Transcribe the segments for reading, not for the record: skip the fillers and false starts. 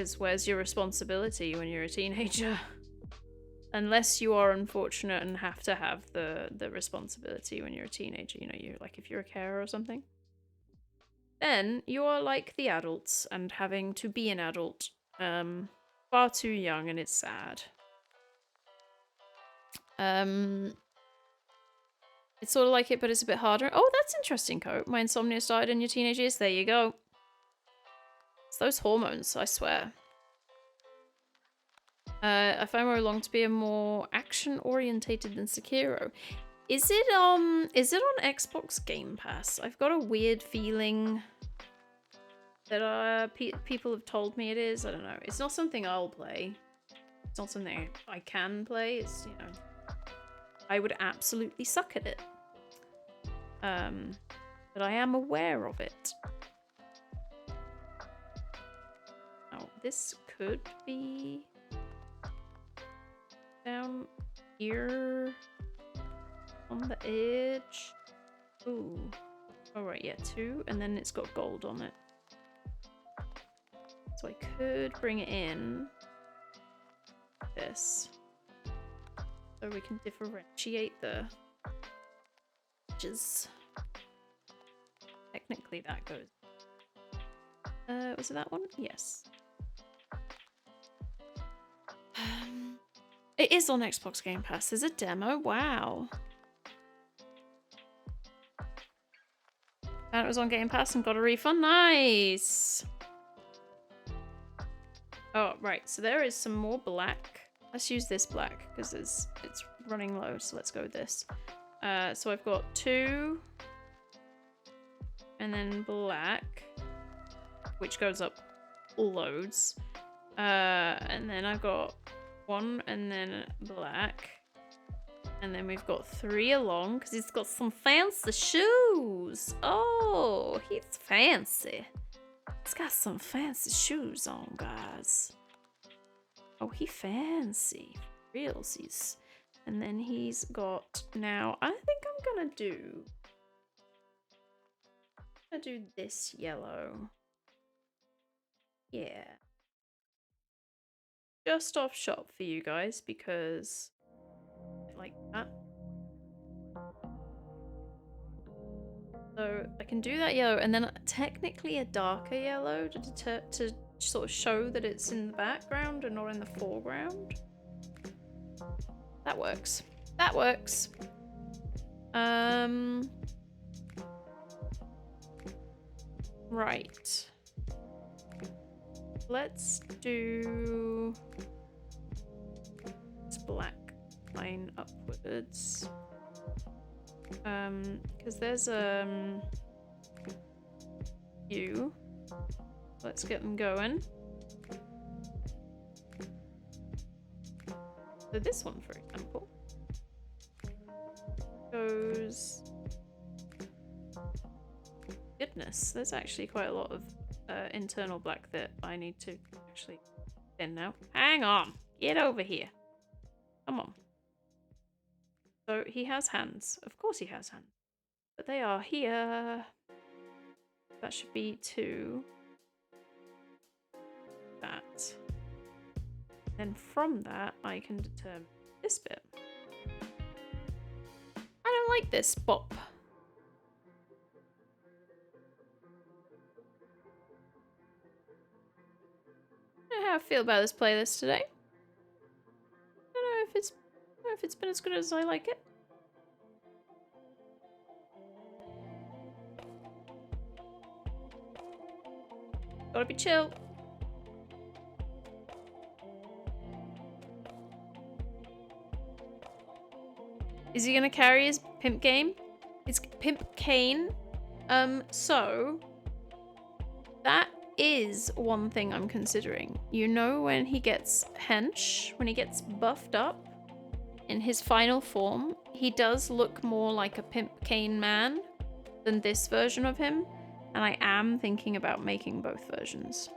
Because where's your responsibility when you're a teenager? Unless you are unfortunate and have to have the responsibility when you're a teenager, you know, you're like if you're a carer or something. Then you are like the adults and having to be an adult far too young, and it's sad. It's sort of like it, but it's a bit harder. Oh, that's interesting, Coat. My insomnia started in your teenage years. There you go. It's those hormones, I swear. I find Wo Long to be a more action-orientated than Sekiro. Is it on Xbox Game Pass? I've got a weird feeling that people have told me it is. I don't know. It's not something I'll play. It's not something I can play. It's, you know, I would absolutely suck at it. But I am aware of it. Oh, this could be down here on the edge. Ooh. All right, yeah, 2, and then it's got gold on it. So I could bring it in this. So we can differentiate the edges. Technically that goes. Was it that one? Yes. It is on Xbox Game Pass. There's a demo. Wow. And it was on Game Pass and got a refund. Nice. Oh, right. So there is some more black. Let's use this black because it's running low. So let's go with this. So I've got 2. And then black, which goes up loads. And then I've got 1 and then black. And then we've got 3 along because he's got some fancy shoes. Oh, he's fancy. He's got some fancy shoes on, guys. Oh, he fancy. Realsies. And then he's got now, I think I'm gonna do this yellow. Yeah. Just off shop for you guys because I like that. So I can do that yellow and then technically a darker yellow to sort of show that it's in the background and not in the foreground. That works. That works. Right. Let's do this black line upwards. Because there's you. Let's get them going. So this one, for example, goes. Goodness, there's actually quite a lot of internal black that I need to actually thin now. Hang on, get over here. Come on. So he has hands. Of course he has hands. But they are here. That should be 2. That. Then from that, I can determine this bit. I don't like this bop. I don't know how I feel about this playlist today. I don't know if it's been as good as I like it. Gotta be chill. Is he gonna carry his pimp game? It's Pimp Cane. So that is one thing I'm considering. You know, when he gets hench, when he gets buffed up in his final form, he does look more like a Pimp Cane man than this version of him. And I am thinking about making both versions.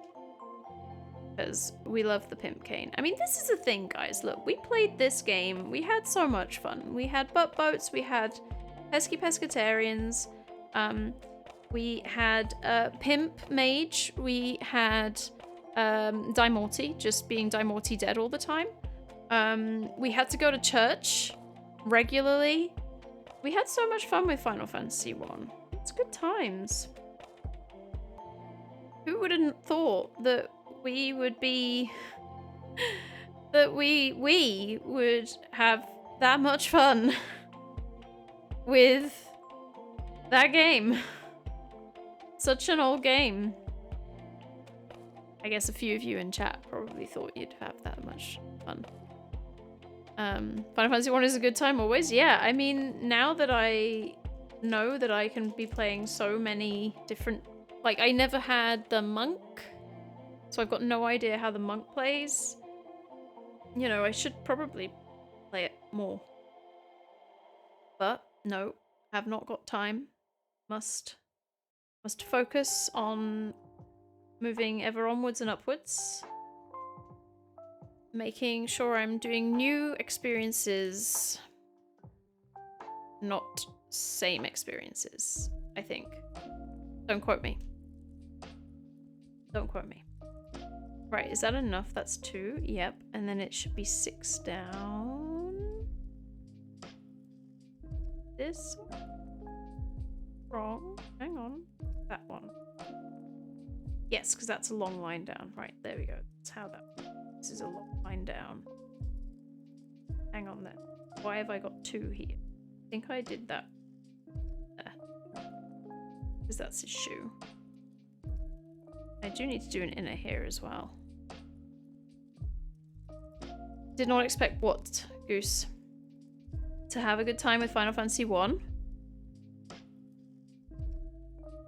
Because we love the Pimp Cane. I mean, this is the thing, guys. Look, we played this game. We had so much fun. We had butt boats. We had pesky pescatarians. We had Pimp Mage. We had Daimorti, just being Daimorti dead all the time. We had to go to church regularly. We had so much fun with Final Fantasy 1. It's good times. Who would have thought that we would be... that we would have that much fun with that game. Such an old game. I guess a few of you in chat probably thought you'd have that much fun. Final Fantasy 1 is a good time always. Yeah, I mean, now that I know that I can be playing so many different... Like, I never had the monk, so I've got no idea how the monk plays. You know, I should probably play it more. But, no, have not got time. Must focus on moving ever onwards and upwards. Making sure I'm doing new experiences. Not same experiences, I think. Don't quote me. Don't quote me. Right, is that enough? That's 2. Yep. And then it should be 6 down. This one? Wrong. Hang on. That one. Yes, because that's a long line down. Right, there we go. That's how that... This is a long line down. Hang on then. Why have I got 2 here? I think I did that there. Because that's his shoe. I do need to do an inner here as well. Did not expect what, Goose? To have a good time with Final Fantasy 1?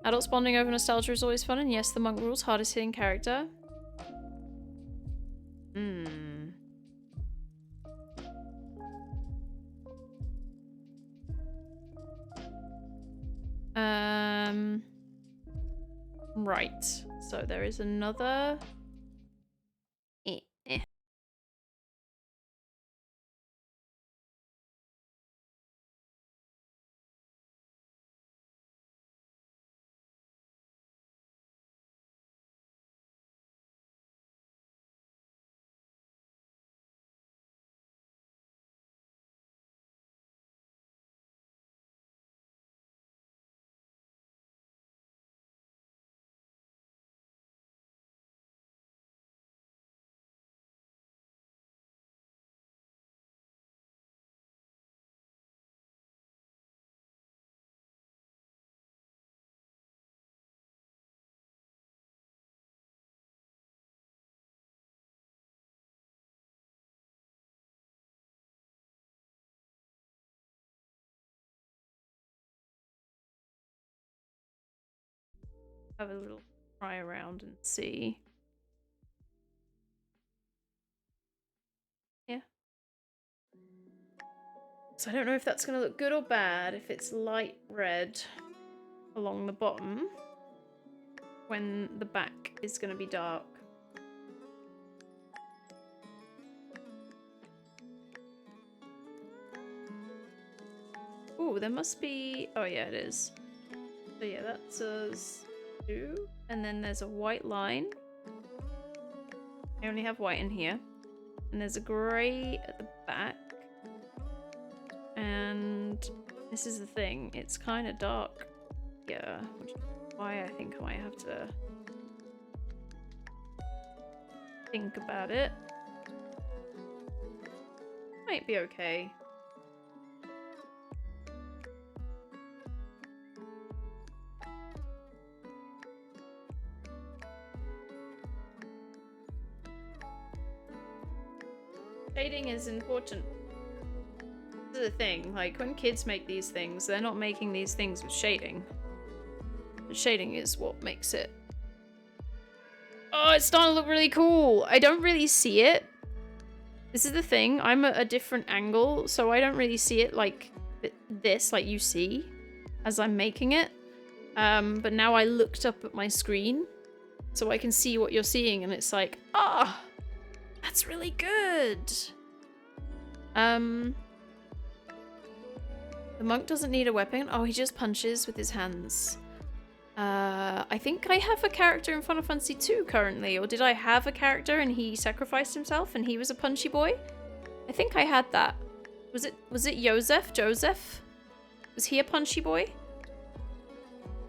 Adults bonding over nostalgia is always fun, and yes, the monk rules, hardest hitting character. Right. So there is another... Have a little try around and see. Yeah. So I don't know if that's going to look good or bad if it's light red along the bottom when the back is going to be dark. Ooh, there must be... Oh yeah, it is. So yeah, that says 2. And then there's a white line. I only have white in here. And there's a grey at the back. And this is the thing, it's kind of dark here, which is why I think I might have to think about it. Might be okay. Shading is important. This is the thing, like when kids make these things, they're not making these things with shading. The shading is what makes it. Oh, it's starting to look really cool. I don't really see it. This is the thing, I'm at a different angle, so I don't really see it like this, like you see, as I'm making it. But now I looked up at my screen, so I can see what you're seeing, and it's like, ah, that's really good. The monk doesn't need a weapon. Oh, he just punches with his hands. I think I have a character in Final Fantasy 2 currently, or did I have a character and he sacrificed himself and he was a punchy boy? I think I had that. Was it Joseph? Was he a punchy boy?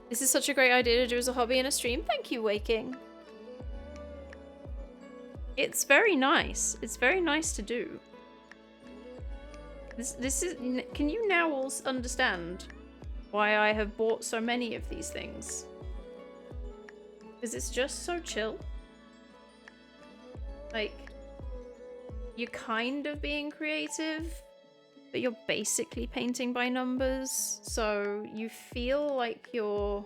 This is such a great idea to do as a hobby in a stream. Thank you, Waking. It's very nice. It's very nice to do. This is. Can you now all understand why I have bought so many of these things? Because it's just so chill. Like, you're kind of being creative, but you're basically painting by numbers, so you feel like you're...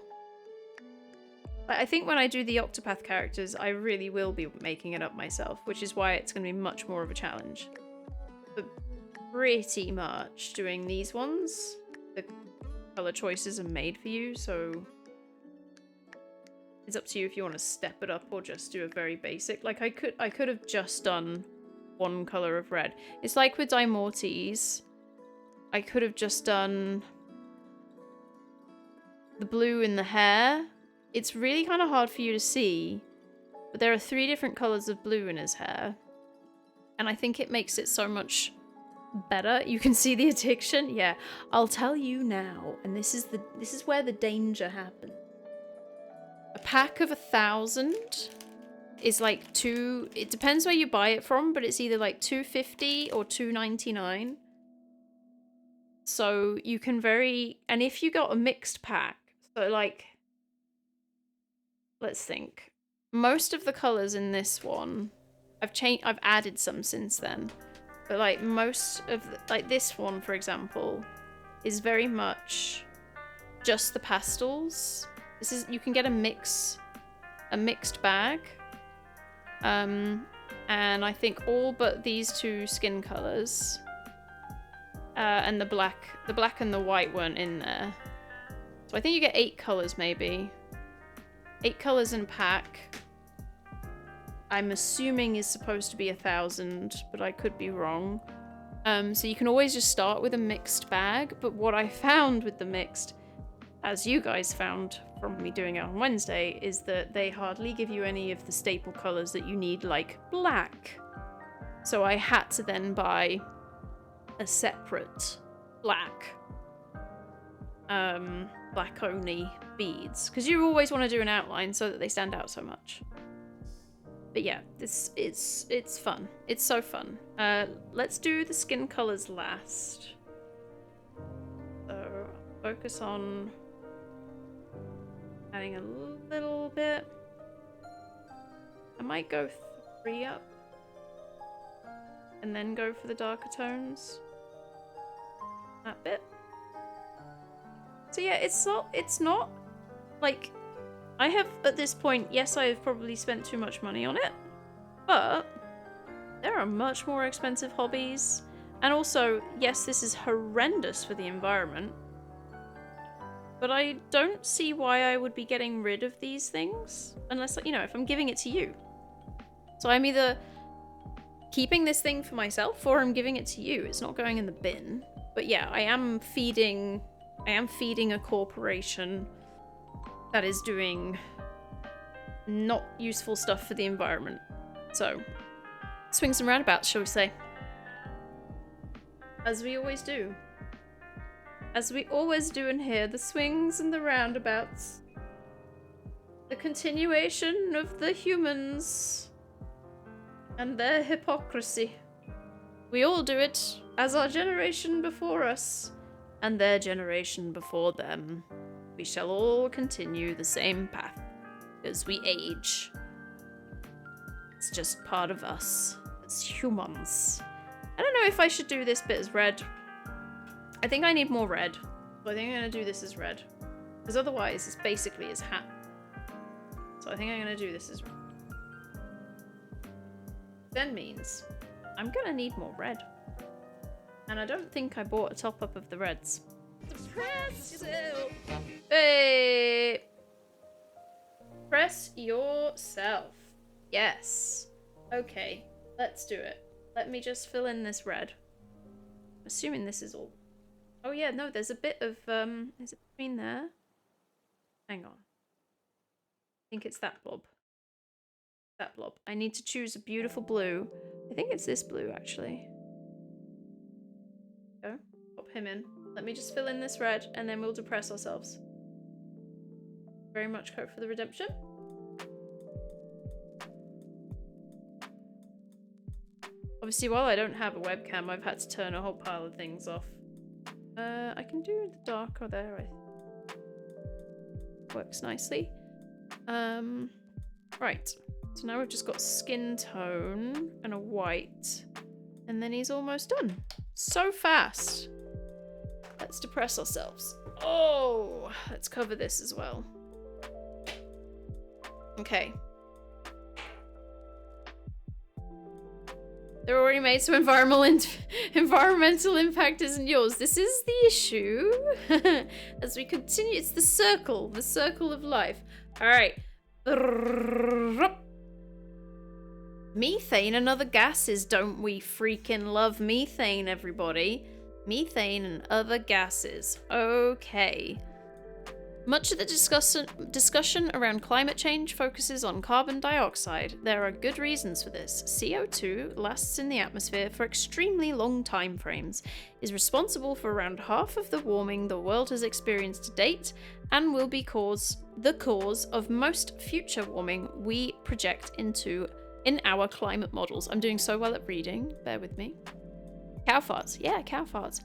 I think when I do the Octopath characters, I really will be making it up myself, which is why it's going to be much more of a challenge. But pretty much doing these ones, the color choices are made for you, so it's up to you if you want to step it up or just do a very basic. Like, I could have just done one color of red. It's like with Dimortes, I could have just done the blue in the hair. It's really kind of hard for you to see, but there are 3 different colors of blue in his hair, and I think it makes it so much better. You can see the addiction. Yeah, I'll tell you now, and this is where the danger happens. A pack of 1,000 is like it depends where you buy it from, but it's either like $2.50 or $2.99. So you can and if you got a mixed pack, so like, let's think. Most of the colors in this one, I've added some since then. But like most of like this one, for example, is very much just the pastels. You can get a mixed bag. And I think all but these 2 skin colors, and the black and the white weren't in there. So I think you get 8 colors maybe. 8 colors in pack. I'm assuming is supposed to be 1,000, but I could be wrong. So you can always just start with a mixed bag, but what I found with the mixed, as you guys found from me doing it on Wednesday, is that they hardly give you any of the staple colors that you need, like black. So I had to then buy a separate black only beads, because you always want to do an outline so that they stand out so much. But yeah, it's fun. It's so fun. Let's do the skin colors last. So focus on adding a little bit. I might go 3 up and then go for the darker tones. That bit. So yeah, it's not like, I have at this point, yes, I have probably spent too much money on it, but there are much more expensive hobbies. And also, yes, this is horrendous for the environment, but I don't see why I would be getting rid of these things unless, you know, if I'm giving it to you. So I'm either keeping this thing for myself or I'm giving it to you. It's not going in the bin. But yeah, I am feeding a corporation that is doing not useful stuff for the environment. So, swings and roundabouts, shall we say. As we always do. As we always do in here, the swings and the roundabouts. The continuation of the humans and their hypocrisy. We all do it, as our generation before us and their generation before them. We shall all continue the same path as we age. It's just part of us as humans. I don't know if I should do this bit as red. I think I need more red. So I think I'm going to do this as red. Because otherwise it's basically his hat. So I think I'm going to do this as red. Then means I'm going to need more red. And I don't think I bought a top up of the reds. Press yourself. Hey! Press yourself. Yes. Okay, let's do it. Let me just fill in this red. Assuming this is all. Oh yeah, no, there's a bit of, is it between there? Hang on. think it's that blob. That blob. I need to choose a beautiful blue. I think it's this blue, actually. Go. Pop him in. Let me just fill in this red, and then we'll depress ourselves. Very much hope for the redemption. Obviously, while I don't have a webcam, I've had to turn a whole pile of things off. I can do the darker there. Works nicely. Right. So now we've just got skin tone and a white. And then he's almost done. So fast. Let's depress ourselves. Oh, let's cover this as well. Okay. They're already made, so environmental impact isn't yours. This is the issue. As we continue, it's the circle of life. All right. Methane and other gases. Don't we freaking love methane, everybody? Methane and other gases. Okay. Much of the discussion around climate change focuses on carbon dioxide. There are good reasons for this. CO2 lasts in the atmosphere for extremely long time frames, is responsible for around half of the warming the world has experienced to date, and will be the cause of most future warming we project in our climate models. I'm doing so well at reading, bear with me. Cow farts, yeah, cow farts.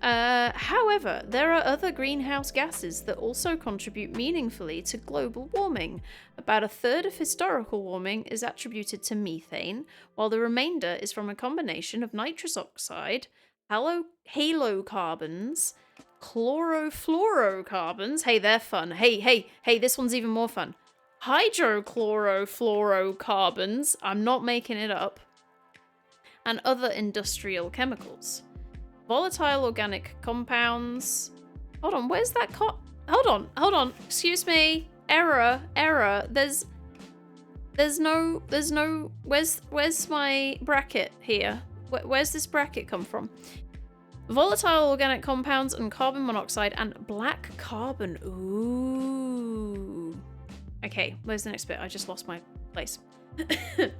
However, there are other greenhouse gases that also contribute meaningfully to global warming. About a third of historical warming is attributed to methane, while the remainder is from a combination of nitrous oxide, halocarbons, chlorofluorocarbons. Hey, they're fun. Hey, this one's even more fun. Hydrochlorofluorocarbons. I'm not making it up. And other industrial chemicals. Volatile organic compounds. Hold on, where's that hold on. Excuse me. Error. There's no where's my bracket here? Where's this bracket come from? Volatile organic compounds and carbon monoxide and black carbon. Ooh. Okay, where's the next bit? I just lost my place. I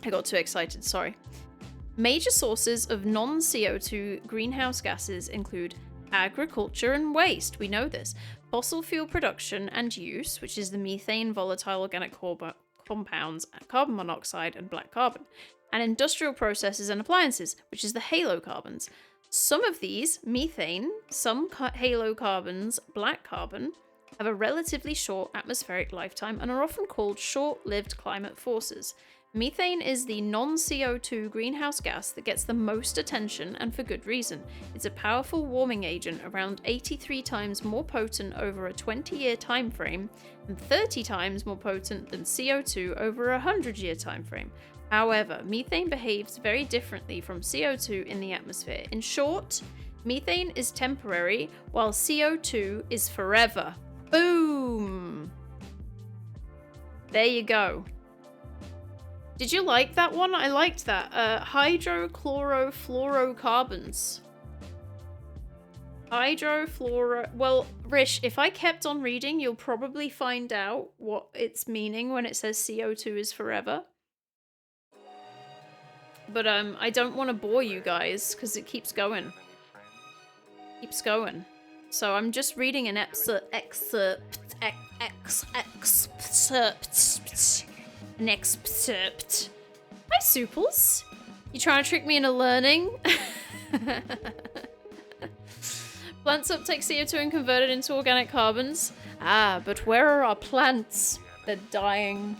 got too excited, sorry. Major sources of non-CO2 greenhouse gases include agriculture and waste, we know this, fossil fuel production and use, which is the methane, volatile organic compounds, carbon monoxide, and black carbon, and industrial processes and appliances, which is the halocarbons. Some of these, methane, some halocarbons, black carbon, have a relatively short atmospheric lifetime and are often called short-lived climate forces. Methane is the non-CO2 greenhouse gas that gets the most attention, and for good reason. It's a powerful warming agent, around 83 times more potent over a 20-year time frame, and 30 times more potent than CO2 over a 100-year time frame. However, methane behaves very differently from CO2 in the atmosphere. In short, methane is temporary, while CO2 is forever. Boom! There you go. Did you like that one? I liked that. Hydrochlorofluorocarbons. Well, Rish, if I kept on reading, you'll probably find out what it's meaning when it says CO2 is forever. But I don't want to bore you guys, because it keeps going. So I'm just reading an excerpt. An excerpt. Hi, Souples. You trying to trick me into learning? Plants uptake CO2 and convert it into organic carbons. Ah, but where are our plants? They're dying.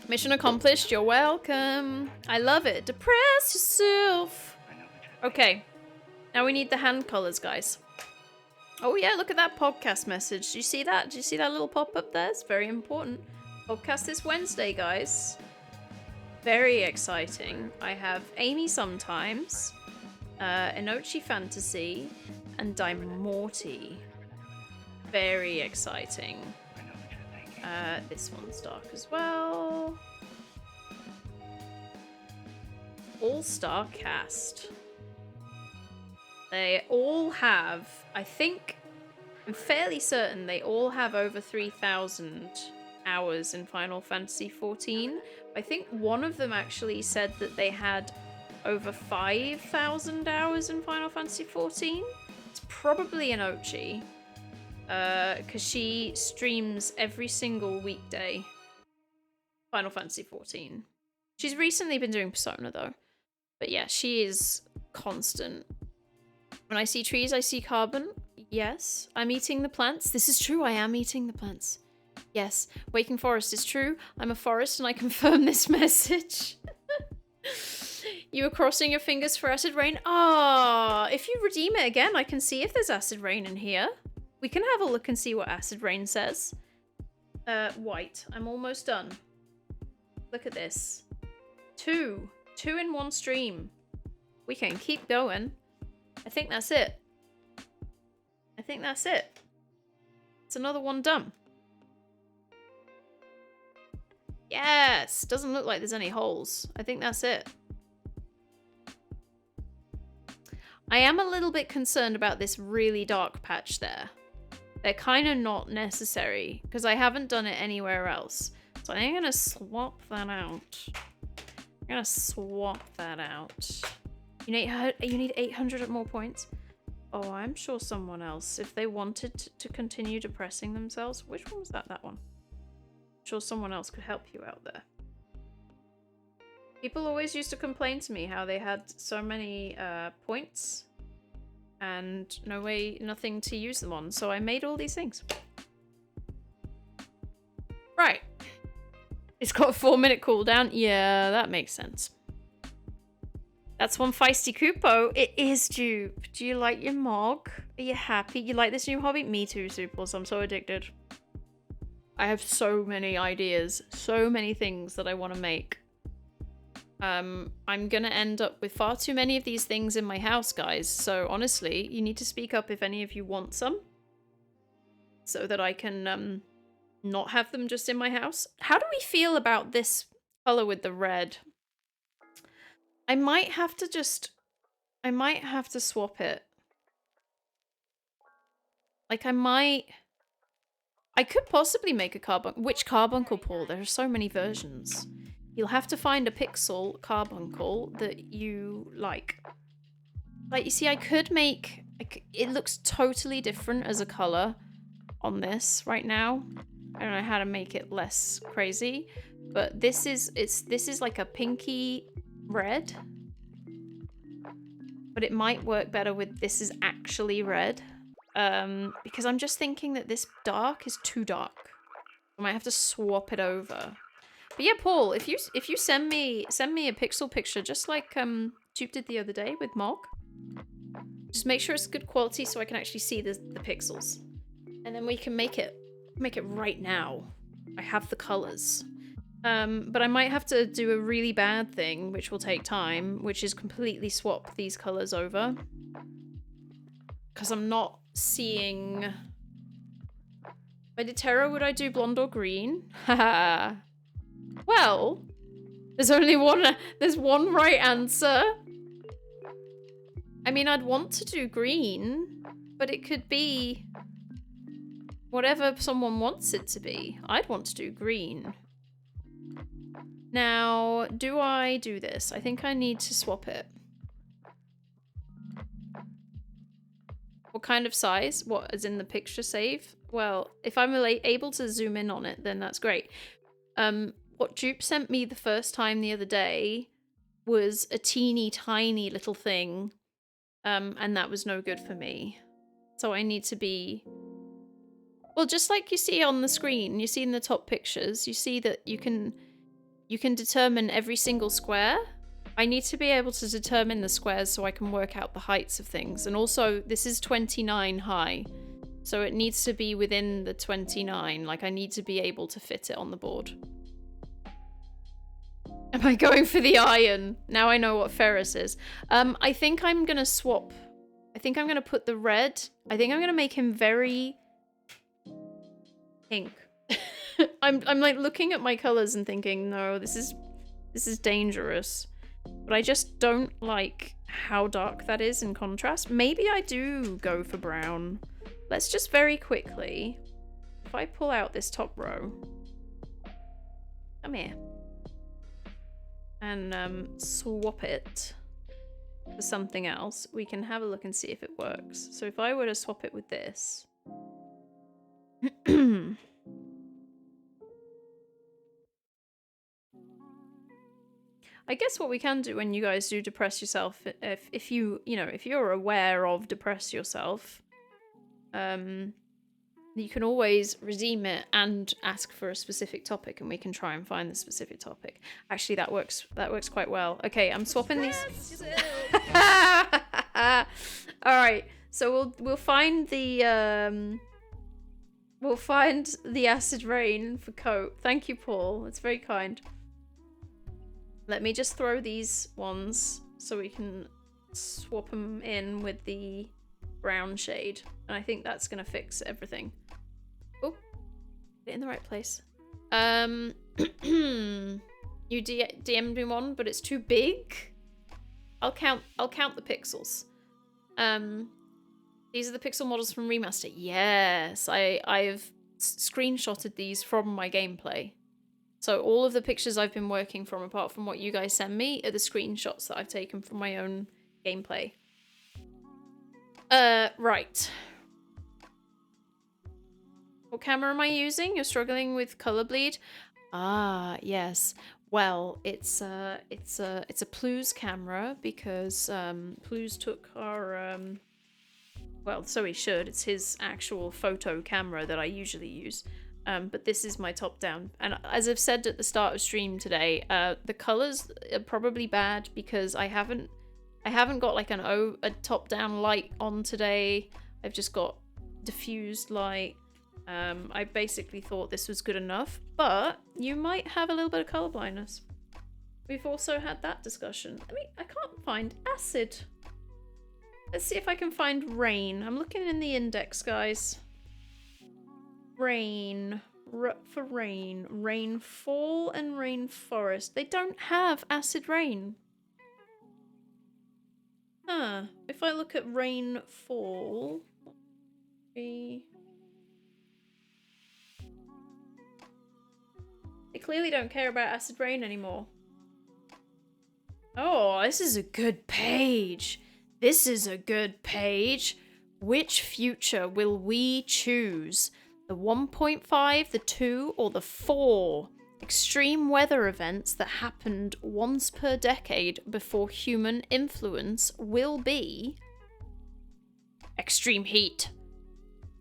Mission accomplished. You're welcome. I love it. Depress yourself. Okay. Now we need the hand colors, guys. Oh yeah, look at that podcast message. Do you see that? Do you see that little pop-up there? It's very important. Podcast this Wednesday, guys. Very exciting. I have Amy Sometimes, Inochi Fantasy, and Daimorty. Very exciting. This one's dark as well. All-star cast. They all have, I think, I'm fairly certain they all have over 3,000 hours in Final Fantasy XIV. I think one of them actually said that they had over 5,000 hours in Final Fantasy XIV. It's probably an Ochi, because she streams every single weekday Final Fantasy XIV. She's recently been doing Persona though, but yeah, she is constant. When I see trees, I see carbon. Yes, I'm eating the plants. This is true, I am eating the plants. Yes, Waking Forest is true. I'm a forest and I confirm this message. You were crossing your fingers for acid rain? Ah, if you redeem it again, I can see if there's acid rain in here. We can have a look and see what acid rain says. White. I'm almost done. Look at this. Two in one stream. We can keep going. I think that's it. I think that's it. It's another one done. Yes! Doesn't look like there's any holes. I think that's it. I am a little bit concerned about this really dark patch there. They're kind of not necessary, because I haven't done it anywhere else. So I'm going to swap that out. I'm going to swap that out. You need 800 more points? Oh, I'm sure someone else, if they wanted to continue depressing themselves. Which one was that? That one. I'm sure someone else could help you out there. People always used to complain to me how they had so many points and nothing to use them on, so I made all these things. Right. It's got a 4-minute cooldown. Yeah, that makes sense. That's one feisty Kupo. It is dupe. Do you like your mog? Are you happy? You like this new hobby? Me too, Suples. I'm so addicted. I have so many ideas. So many things that I want to make. I'm gonna end up with far too many of these things in my house, guys. So honestly, you need to speak up if any of you want some. So that I can not have them just in my house. How do we feel about this color with the red? I might have to swap it. Like I could possibly make a carbuncle. Which carbuncle, Paul? There are so many versions. You'll have to find a pixel carbuncle that you like. Like, you see, I could make... it looks totally different as a color on this right now. I don't know how to make it less crazy. But this is like a pinky red. But it might work better with this is actually red. Because I'm just thinking that this dark is too dark. I might have to swap it over. But yeah, Paul, if you send me a pixel picture, just like Dupe did the other day with Mog, just make sure it's good quality so I can actually see the pixels, and then we can make it right now. I have the colors, but I might have to do a really bad thing, which will take time, which is completely swap these colors over, because I'm not seeing. If I did Terra, would I do blonde or green? Haha. Well, there's one right answer. I mean, I'd want to do green, but it could be whatever someone wants it to be. I'd want to do green. Now, do I do this? I think I need to swap it. What kind of size? What, as in the picture save? Well, if I'm able to zoom in on it, then that's great. What Dupe sent me the first time the other day was a teeny tiny little thing, and that was no good for me. So I need to be... Well, just like you see on the screen, you see in the top pictures, you see that you can determine every single square. I need to be able to determine the squares so I can work out the heights of things. And also, this is 29 high, so it needs to be within the 29. Like, I need to be able to fit it on the board. Am I going for the iron? Now I know what Ferris is. I think I'm gonna swap. I think I'm gonna put the red. I think I'm gonna make him very pink. I'm like looking at my colors and thinking, no, this is dangerous. But I just don't like how dark that is in contrast. Maybe I do go for brown. let's just very quickly, if I pull out this top row, come here, and swap it for something else, we can have a look and see if it works. So if I were to swap it with this, I guess what we can do when you guys do depress yourself, if you know, if you're aware of depress yourself, you can always redeem it and ask for a specific topic, and we can try and find the specific topic. Actually, that works quite well. Okay, I'm swapping these. All right, so we'll find the acid rain for coat. Thank you, Paul. It's very kind. Let me just throw these ones so we can swap them in with the brown shade. And I think that's going to fix everything. Oh, get it in the right place. You DM'd me one, but it's too big. I'll count the pixels. These are the pixel models from Remaster. Yes, I've screenshotted these from my gameplay. So all of the pictures I've been working from, apart from what you guys send me, are the screenshots that I've taken from my own gameplay. Right. What camera am I using? You're struggling with color bleed? Ah, yes. Well, it's a Plews camera because Plews took our well, so he should. It's his actual photo camera that I usually use. But this is my top down. And as I've said at the start of stream today, the colors are probably bad because I haven't got like a top down light on today. I've just got diffused light. I basically thought this was good enough, but you might have a little bit of color blindness. We've also had that discussion. I mean, I can't find acid. Let's see if I can find rain. I'm looking in the index, guys. Rain. For rain. Rainfall and rainforest. They don't have acid rain. Huh. If I look at rainfall... They clearly don't care about acid rain anymore. Oh, this is a good page. This is a good page. Which future will we choose? The 1.5, the 2, or the 4 extreme weather events that happened once per decade before human influence will be extreme heat.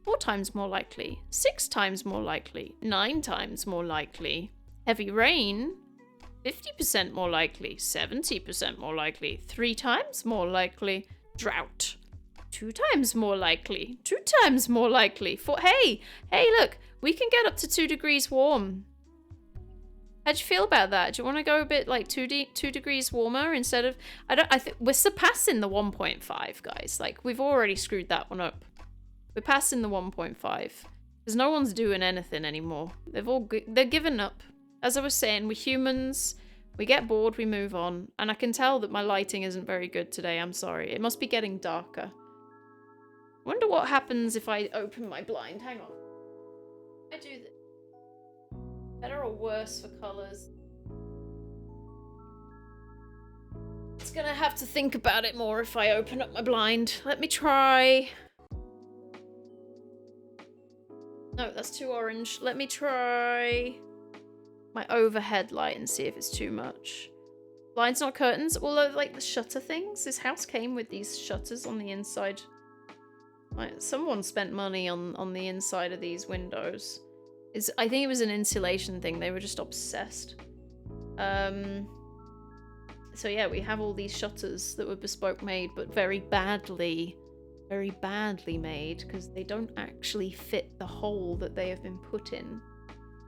4 times more likely, 6 times more likely, 9 times more likely. Heavy rain, 50% more likely, 70% more likely, 3 times more likely. Drought, 2 times more likely, 2 times more likely. Hey, look, we can get up to 2 degrees warm. How'd you feel about that? Do you want to go a bit like 2 degrees warmer instead of... I think we're surpassing the 1.5, guys. Like, we've already screwed that one up. We're passing the 1.5 because no one's doing anything anymore. They're giving up. As I was saying, we're humans. We get bored, we move on. And I can tell that my lighting isn't very good today. I'm sorry. It must be getting darker. I wonder what happens if I open my blind. Hang on. I do this. Better or worse for colours? It's gonna have to think about it more if I open up my blind. Let me try. No, that's too orange. Let me try my overhead light and see if it's too much. Blinds, not curtains. Although, like, the shutter things. This house came with these shutters on the inside. Like, someone spent money on the inside of these windows. I think it was an insulation thing. They were just obsessed. So yeah, we have all these shutters that were bespoke made, but very badly made, because they don't actually fit the hole that they have been put in.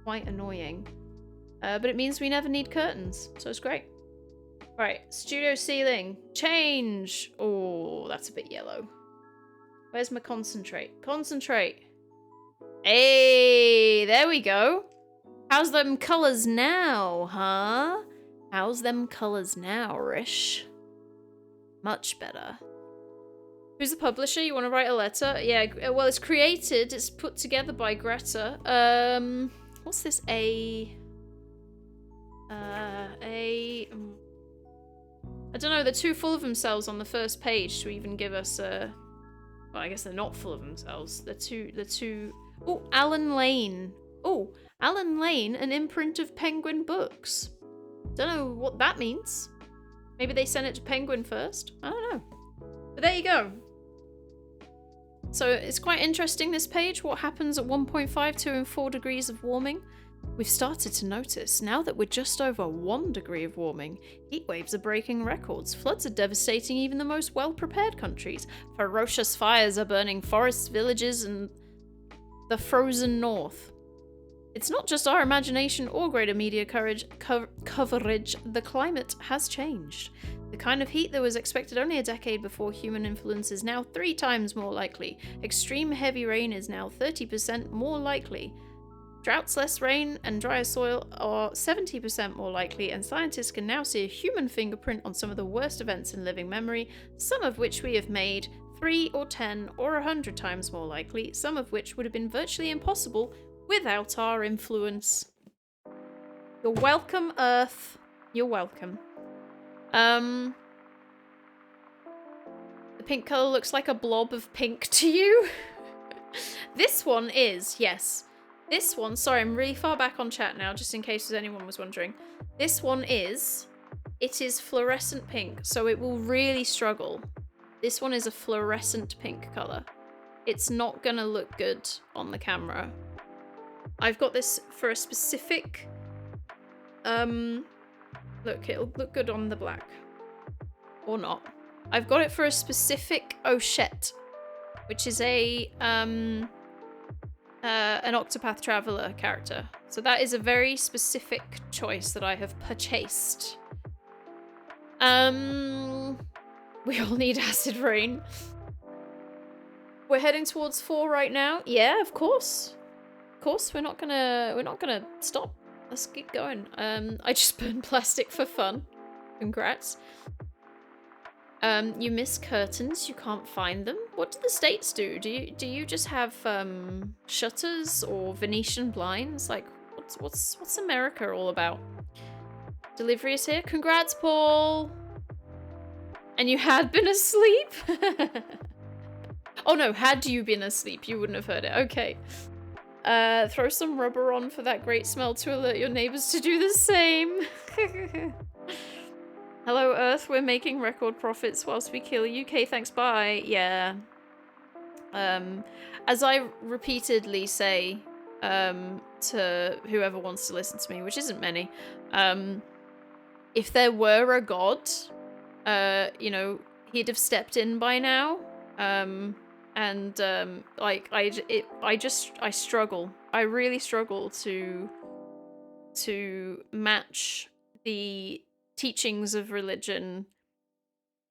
Quite annoying. But it means we never need curtains, so it's great. Right, studio ceiling. Change! Oh, that's a bit yellow. Where's my concentrate? Concentrate! Hey, there we go. How's them colours now, huh? How's them colours now, Rish? Much better. Who's the publisher? You want to write a letter? Yeah, well, it's created, it's put together by Greta. What's this? I don't know, they're too full of themselves on the first page to even give us a... Well, I guess they're not full of themselves. They're too... Oh, Alan Lane. Oh, Alan Lane, an imprint of Penguin Books. Don't know what that means. Maybe they sent it to Penguin first. I don't know. But there you go. So it's quite interesting, this page. What happens at 1.5, 2 and 4 degrees of warming? We've started to notice, now that we're just over 1 degree of warming, heat waves are breaking records, floods are devastating even the most well-prepared countries, ferocious fires are burning forests, villages, and the frozen north. It's not just our imagination or greater media coverage, the climate has changed. The kind of heat that was expected only a decade before human influence is now 3 times more likely. Extreme heavy rain is now 30% more likely. Droughts, less rain, and drier soil are 70% more likely, and scientists can now see a human fingerprint on some of the worst events in living memory, some of which we have made 3 or 10 or 100 times more likely, some of which would have been virtually impossible without our influence. You're welcome, Earth. You're welcome. The pink colour looks like a blob of pink to you? This one is, yes. This one, sorry, I'm really far back on chat now, just in case anyone was wondering. This one is, it is fluorescent pink, so it will really struggle. This one is a fluorescent pink colour. It's not gonna look good on the camera. I've got this for a specific, look, it'll look good on the black. Or not. I've got it for a specific Ochette, which is a, an Octopath Traveler character. So that is a very specific choice that I have purchased. We all need acid rain. We're heading towards 4 right now. Yeah, of course. Of course, we're not gonna stop. Let's keep going. I just burned plastic for fun. Congrats. You miss curtains, you can't find them. What do the States do? Do you just have shutters or Venetian blinds? Like, what's America all about? Delivery is here. Congrats, Paul. And you had been asleep? Oh no, had you been asleep, you wouldn't have heard it. Okay. Throw some rubber on for that great smell to alert your neighbors to do the same. Hello, Earth. We're making record profits whilst we kill UK. Thanks, bye. Yeah. As I repeatedly say to whoever wants to listen to me, which isn't many, if there were a god, you know, he'd have stepped in by now. Like I struggle. I really struggle to match the teachings of religion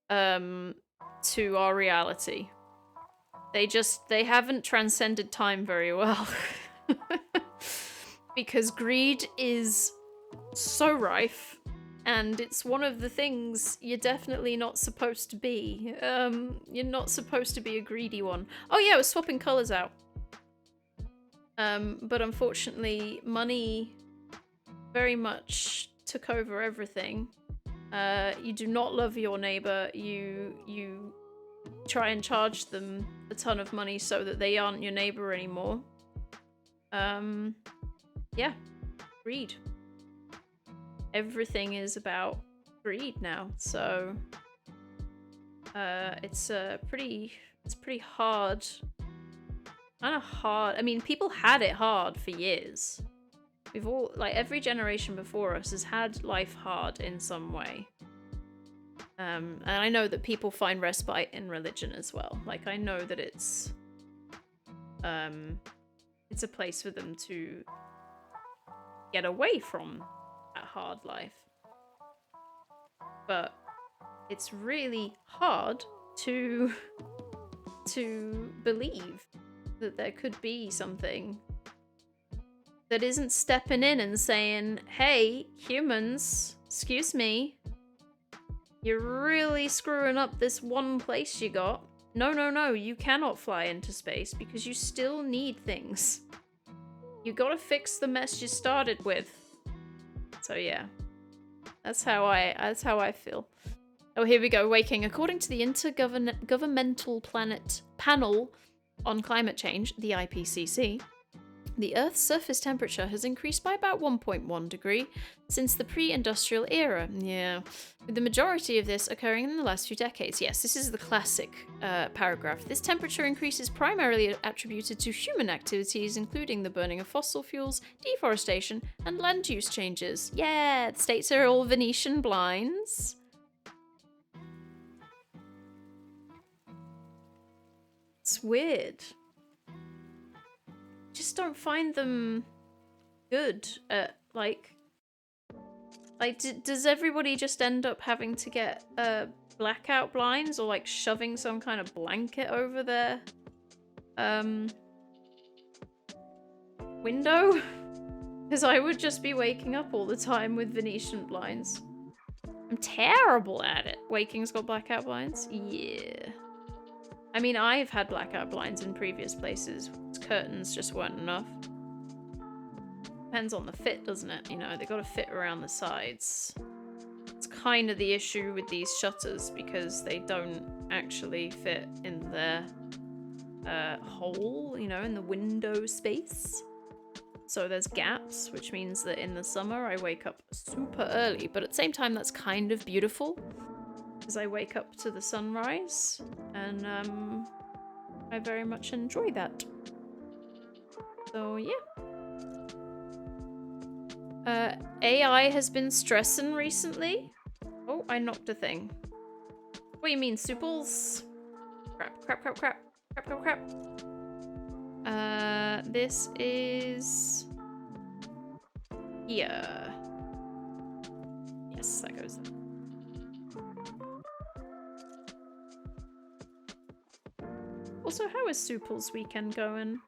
to our reality. They haven't transcended time very well. Because greed is so rife, and it's one of the things you're definitely not supposed to be. You're not supposed to be a greedy one. Oh yeah, we're swapping colours out. But unfortunately, money very much took over everything. You do not love your neighbor. You try and charge them a ton of money so that they aren't your neighbor anymore. Yeah, greed. Everything is about greed now, so it's pretty hard. Kind of hard. I mean, people had it hard for years. We've all, like, every generation before us has had life hard in some way. And I know that people find respite in religion as well. Like, I know that it's a place for them to get away from that hard life. But it's really hard to believe that there could be something that isn't stepping in and saying, hey, humans, excuse me, you're really screwing up this one place you got. no, no, no, you cannot fly into space because you still need things. You gotta fix the mess you started with. So yeah, that's how I feel. Oh, here we go. Waking. According to the Intergovernmental Panel on Climate Change, the IPCC, the Earth's surface temperature has increased by about 1.1 degree since the pre-industrial era. Yeah, with the majority of this occurring in the last few decades. Yes, this is the classic paragraph. This temperature increase is primarily attributed to human activities, including the burning of fossil fuels, deforestation, and land use changes. Yeah, the states are all Venetian blinds. It's weird. Just don't find them good at, like does everybody just end up having to get blackout blinds or like shoving some kind of blanket over their window? Because I would just be waking up all the time with Venetian blinds. I'm terrible at it. Waking's got blackout blinds? Yeah. I mean, I've had blackout blinds in previous places. Curtains just weren't enough. Depends on the fit, doesn't it? You know, they gotta fit around the sides. It's kind of the issue with these shutters because they don't actually fit in their hole, you know, in the window space. So there's gaps, which means that in the summer I wake up super early, but at the same time that's kind of beautiful because I wake up to the sunrise and I very much enjoy that. So yeah. AI has been stressing recently. Oh, I knocked a thing. What do you mean, Suples? Crap, crap, crap, crap, crap, crap, crap. This is here. Yes, that goes there. Also, how is Suple's weekend going?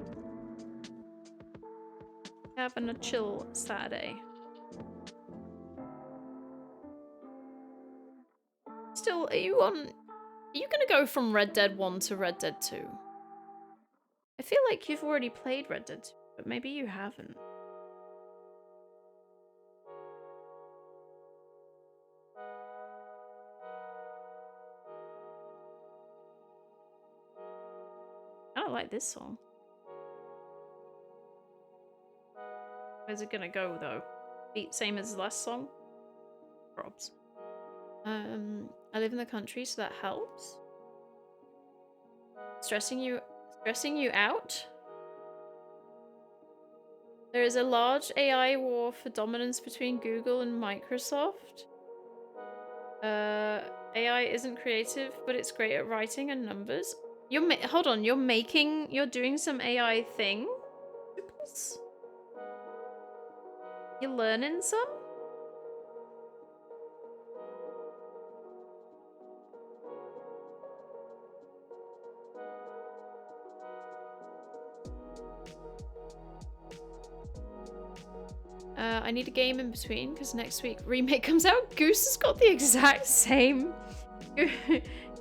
Having a chill Saturday. Still, are you gonna go from Red Dead 1 to Red Dead 2? I feel like you've already played Red Dead 2, but maybe you haven't. I don't like this song. Where's it gonna go though? Same as the last song? Probs. I live in the country, so that helps. Stressing you out? There is a large AI war for dominance between Google and Microsoft. AI isn't creative, but it's great at writing and numbers. Hold on, you're doing some AI thing? You're learning some? I need a game in between because next week Remake comes out. Goose has got the exact same.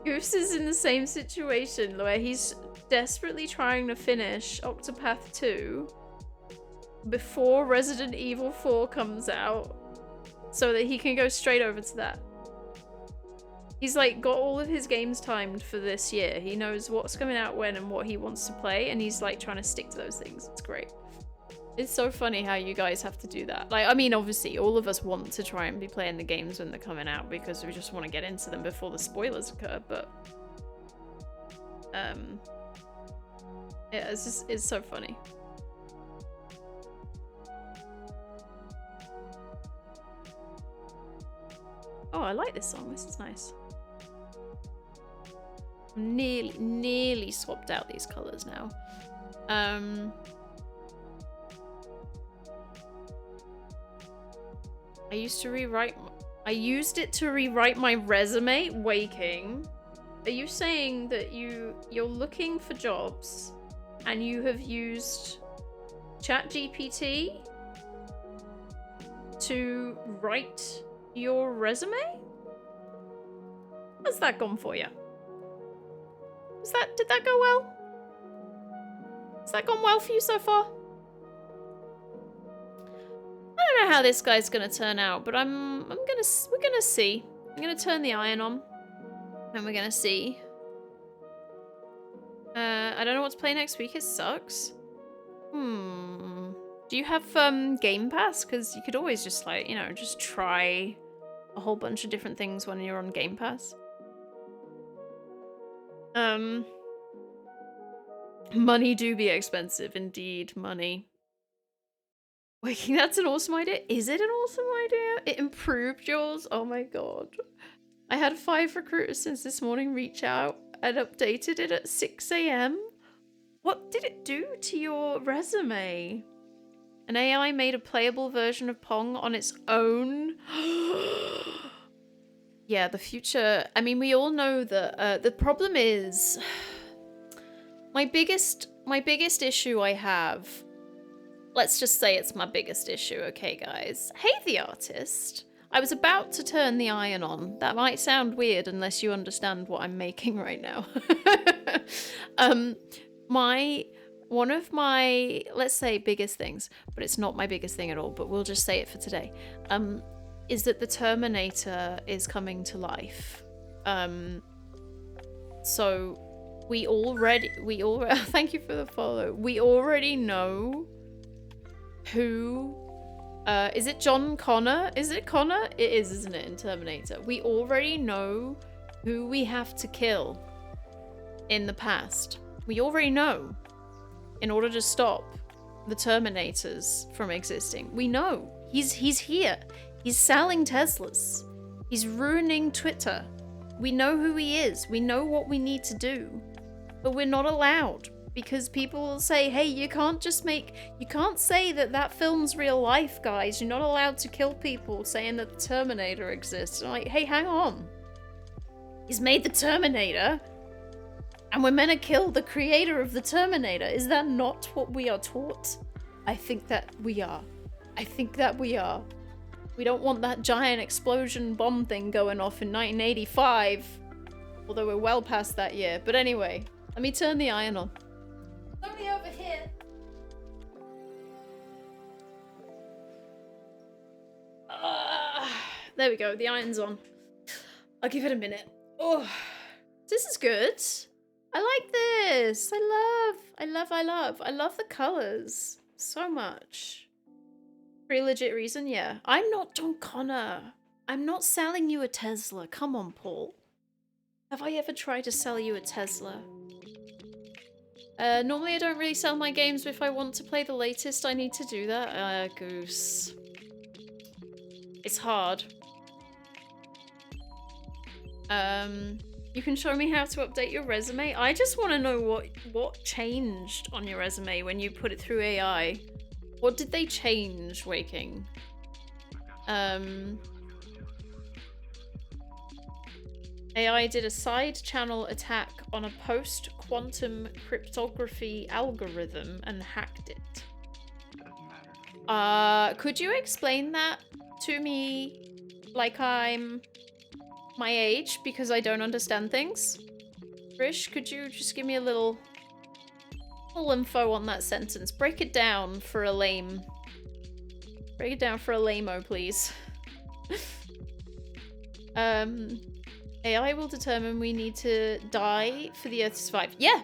Goose is in the same situation where he's desperately trying to finish Octopath 2 before Resident Evil 4 comes out so that he can go straight over to that. He's like got all of his games timed for this year. He knows what's coming out when and what he wants to play, and he's like trying to stick to those things. It's great. It's so funny how you guys have to do that. Like, I mean, obviously, all of us want to try and be playing the games when they're coming out because we just want to get into them before the spoilers occur, but... yeah, it's so funny. Oh, I like this song. This is nice. Nearly swapped out these colors now. I used it to rewrite my resume. Waking. Are you saying that you're looking for jobs and you have used ChatGPT to write your resume? How's that gone for you? Did that go well? Has that gone well for you so far? I don't know how this guy's gonna turn out, but we're gonna see. I'm gonna turn the iron on, and we're gonna see. I don't know what to play next week. It sucks. Do you have Game Pass? Because you could always just like, you know, just try a whole bunch of different things when you're on Game Pass. Money do be expensive, indeed. Money. Waking, that's an awesome idea. Is it an awesome idea? It improved yours? Oh my god. I had 5 recruiters since this morning reach out and updated it at 6 AM. What did it do to your resume? An AI made a playable version of Pong on its own. Yeah, the future. I mean, we all know that the problem is my biggest issue I have. Let's just say it's my biggest issue, okay, guys? Hey, the artist. I was about to turn the iron on. That might sound weird unless you understand what I'm making right now. One of my, let's say, biggest things, but it's not my biggest thing at all, but we'll just say it for today, is that the Terminator is coming to life. So we already thank you for the follow. We already know who, is it John Connor? Is it Connor? It is, isn't it, in Terminator? We already know who we have to kill in the past. We already know. In order to stop the Terminators from existing. We know. He's here. He's selling Teslas. He's ruining Twitter. We know who he is. We know what we need to do. But we're not allowed. Because people will say, hey, you can't say that film's real life, guys. You're not allowed to kill people saying that the Terminator exists. I'm like, hey, hang on. He's made the Terminator. And we're meant to kill the creator of the Terminator. Is that not what we are taught? I think that we are. We don't want that giant explosion bomb thing going off in 1985. Although we're well past that year. But anyway, let me turn the iron on. It's only over here. There we go. The iron's on. I'll give it a minute. Oh, this is good. I like this. I love the colors so much. Pretty legit reason, yeah. I'm not John Connor. I'm not selling you a Tesla. Come on, Paul. Have I ever tried to sell you a Tesla? Normally I don't really sell my games, but if I want to play the latest, I need to do that. Goose. It's hard. You can show me how to update your resume. I just want to know what changed on your resume when you put it through AI. What did they change, Waking? AI did a side channel attack on a post-quantum cryptography algorithm and hacked it. Could you explain that to me like I'm my age, because I don't understand things? Trish, could you just give me a little info on that sentence? Break it down for a lame. Break it down for a lame-o, please. AI will determine we need to die for the Earth to survive. Yeah!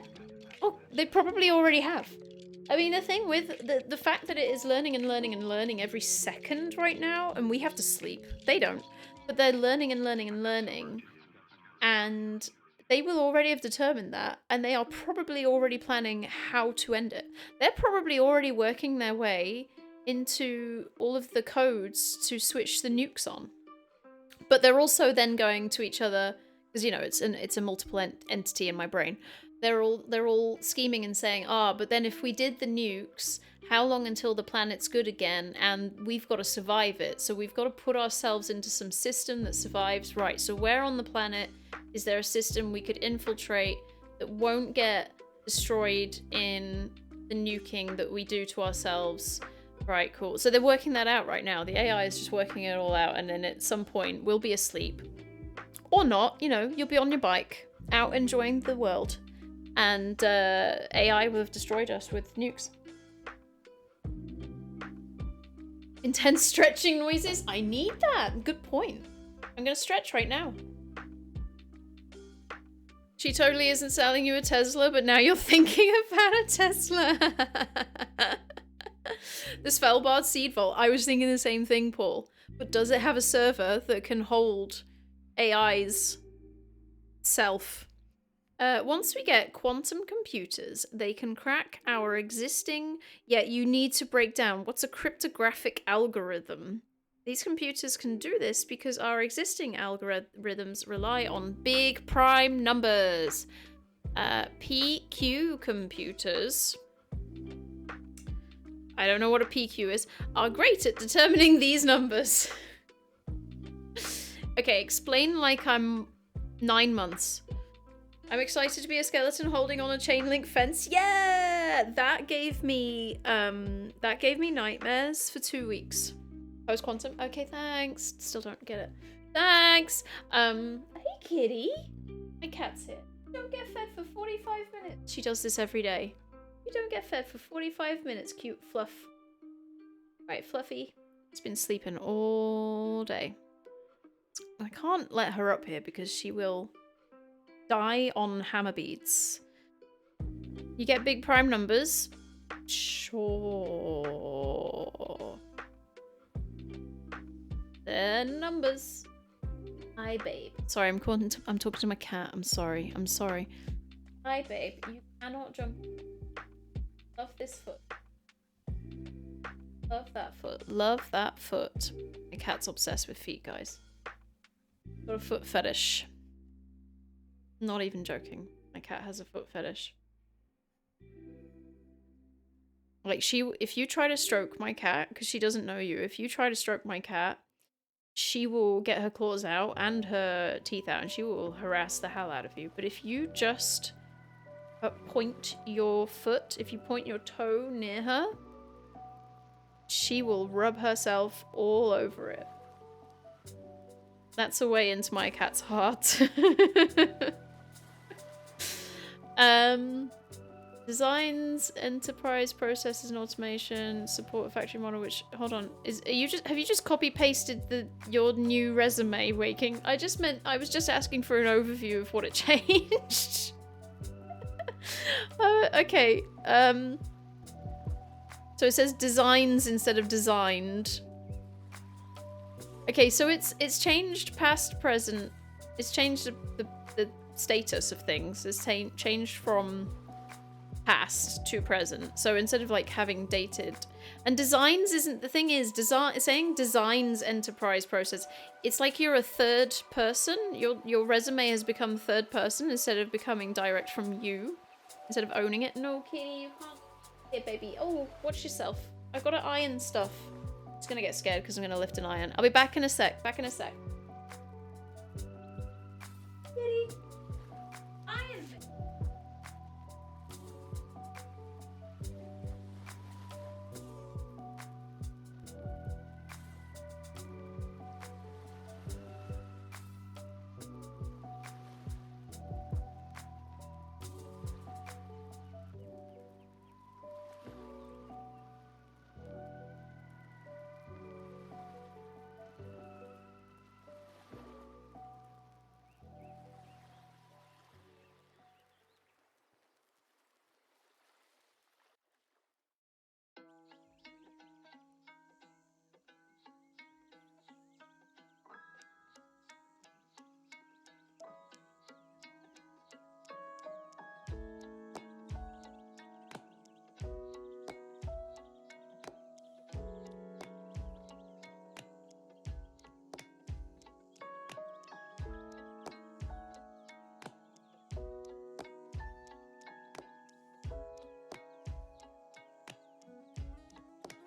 Oh, they probably already have. I mean, the thing with the fact that it is learning and learning and learning every second right now, and we have to sleep. They don't. But they're learning and learning and learning, and they will already have determined that, and they are probably already planning how to end it. They're probably already working their way into all of the codes to switch the nukes on. But they're also then going to each other, because, you know, it's a multiple entity in my brain. They're all scheming and saying, but then if we did the nukes, how long until the planet's good again? And we've got to survive it. So we've got to put ourselves into some system that survives. Right, so where on the planet is there a system we could infiltrate that won't get destroyed in the nuking that we do to ourselves? Right, cool. So they're working that out right now. The AI is just working it all out, and then at some point we'll be asleep. Or not, you know, you'll be on your bike, out enjoying the world. and AI would have destroyed us with nukes. Intense stretching noises? I need that. Good point. I'm gonna stretch right now. She totally isn't selling you a Tesla, but now you're thinking about a Tesla. The Svelbard Seed Vault. I was thinking the same thing, Paul. But does it have a server that can hold AI's self? Once we get quantum computers, they can crack our existing, yet you need to break down what's a cryptographic algorithm. These computers can do this because our existing algorithms rely on big prime numbers. PQ computers, I don't know what a PQ is, are great at determining these numbers. Okay, explain like I'm 9 months. I'm excited to be a skeleton holding on a chain link fence. Yeah, that gave me nightmares for 2 weeks. Post quantum. Okay, thanks. Still don't get it. Thanks. Hey kitty. My cat's here. You don't get fed for 45 minutes. She does this every day. You don't get fed for 45 minutes, cute fluff. Right, Fluffy. She's been sleeping all day. I can't let her up here because she will die on hammer beads. You get big prime numbers. Sure. They're numbers. Hi, babe. Sorry, I'm talking to my cat. I'm sorry. I'm sorry. Hi, babe. You cannot jump. Love this foot. Love that foot. Love that foot. My cat's obsessed with feet, guys. Got a foot fetish. Not even joking. My cat has a foot fetish. Like, if you try to stroke my cat, because she doesn't know you, if you try to stroke my cat, she will get her claws out and her teeth out and she will harass the hell out of you. But if you just point your foot, if you point your toe near her, she will rub herself all over it. That's a way into my cat's heart. Designs, enterprise processes and automation, support a factory model, which, hold on, have you just copy pasted your new resume, Waking? I was just asking for an overview of what it changed. Okay, so it says designs instead of designed. Okay, so it's changed past, present. It's changed the status of things. It's changed from past to present. So instead of like having dated, and designs isn't, the thing is, saying designs enterprise process, it's like you're a third person. Your resume has become third person instead of becoming direct from you, instead of owning it. No, kitty, you can't. Here, baby. Oh, watch yourself. I've got to iron stuff. It's gonna get scared because I'm gonna lift an iron. I'll be back in a sec. Back in a sec. Kitty. Iron.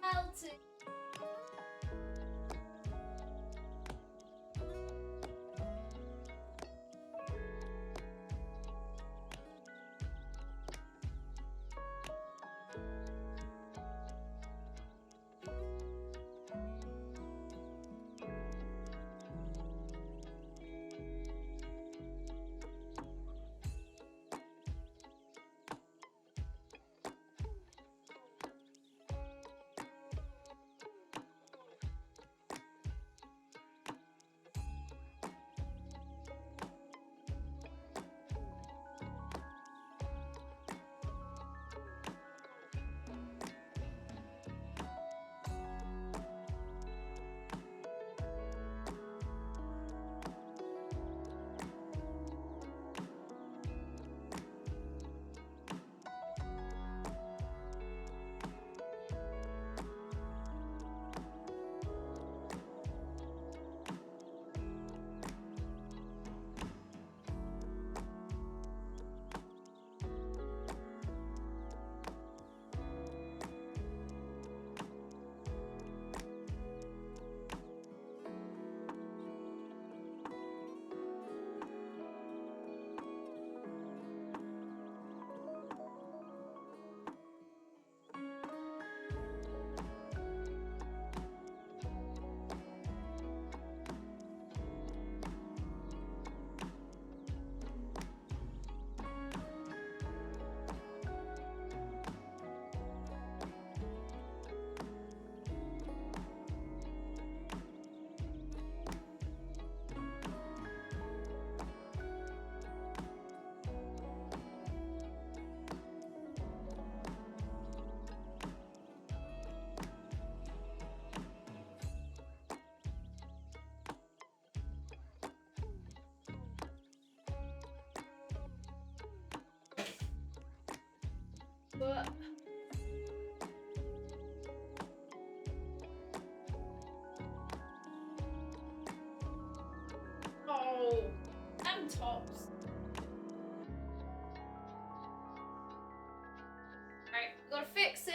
Melting. Oh, damn tops. Alright, gotta fix it.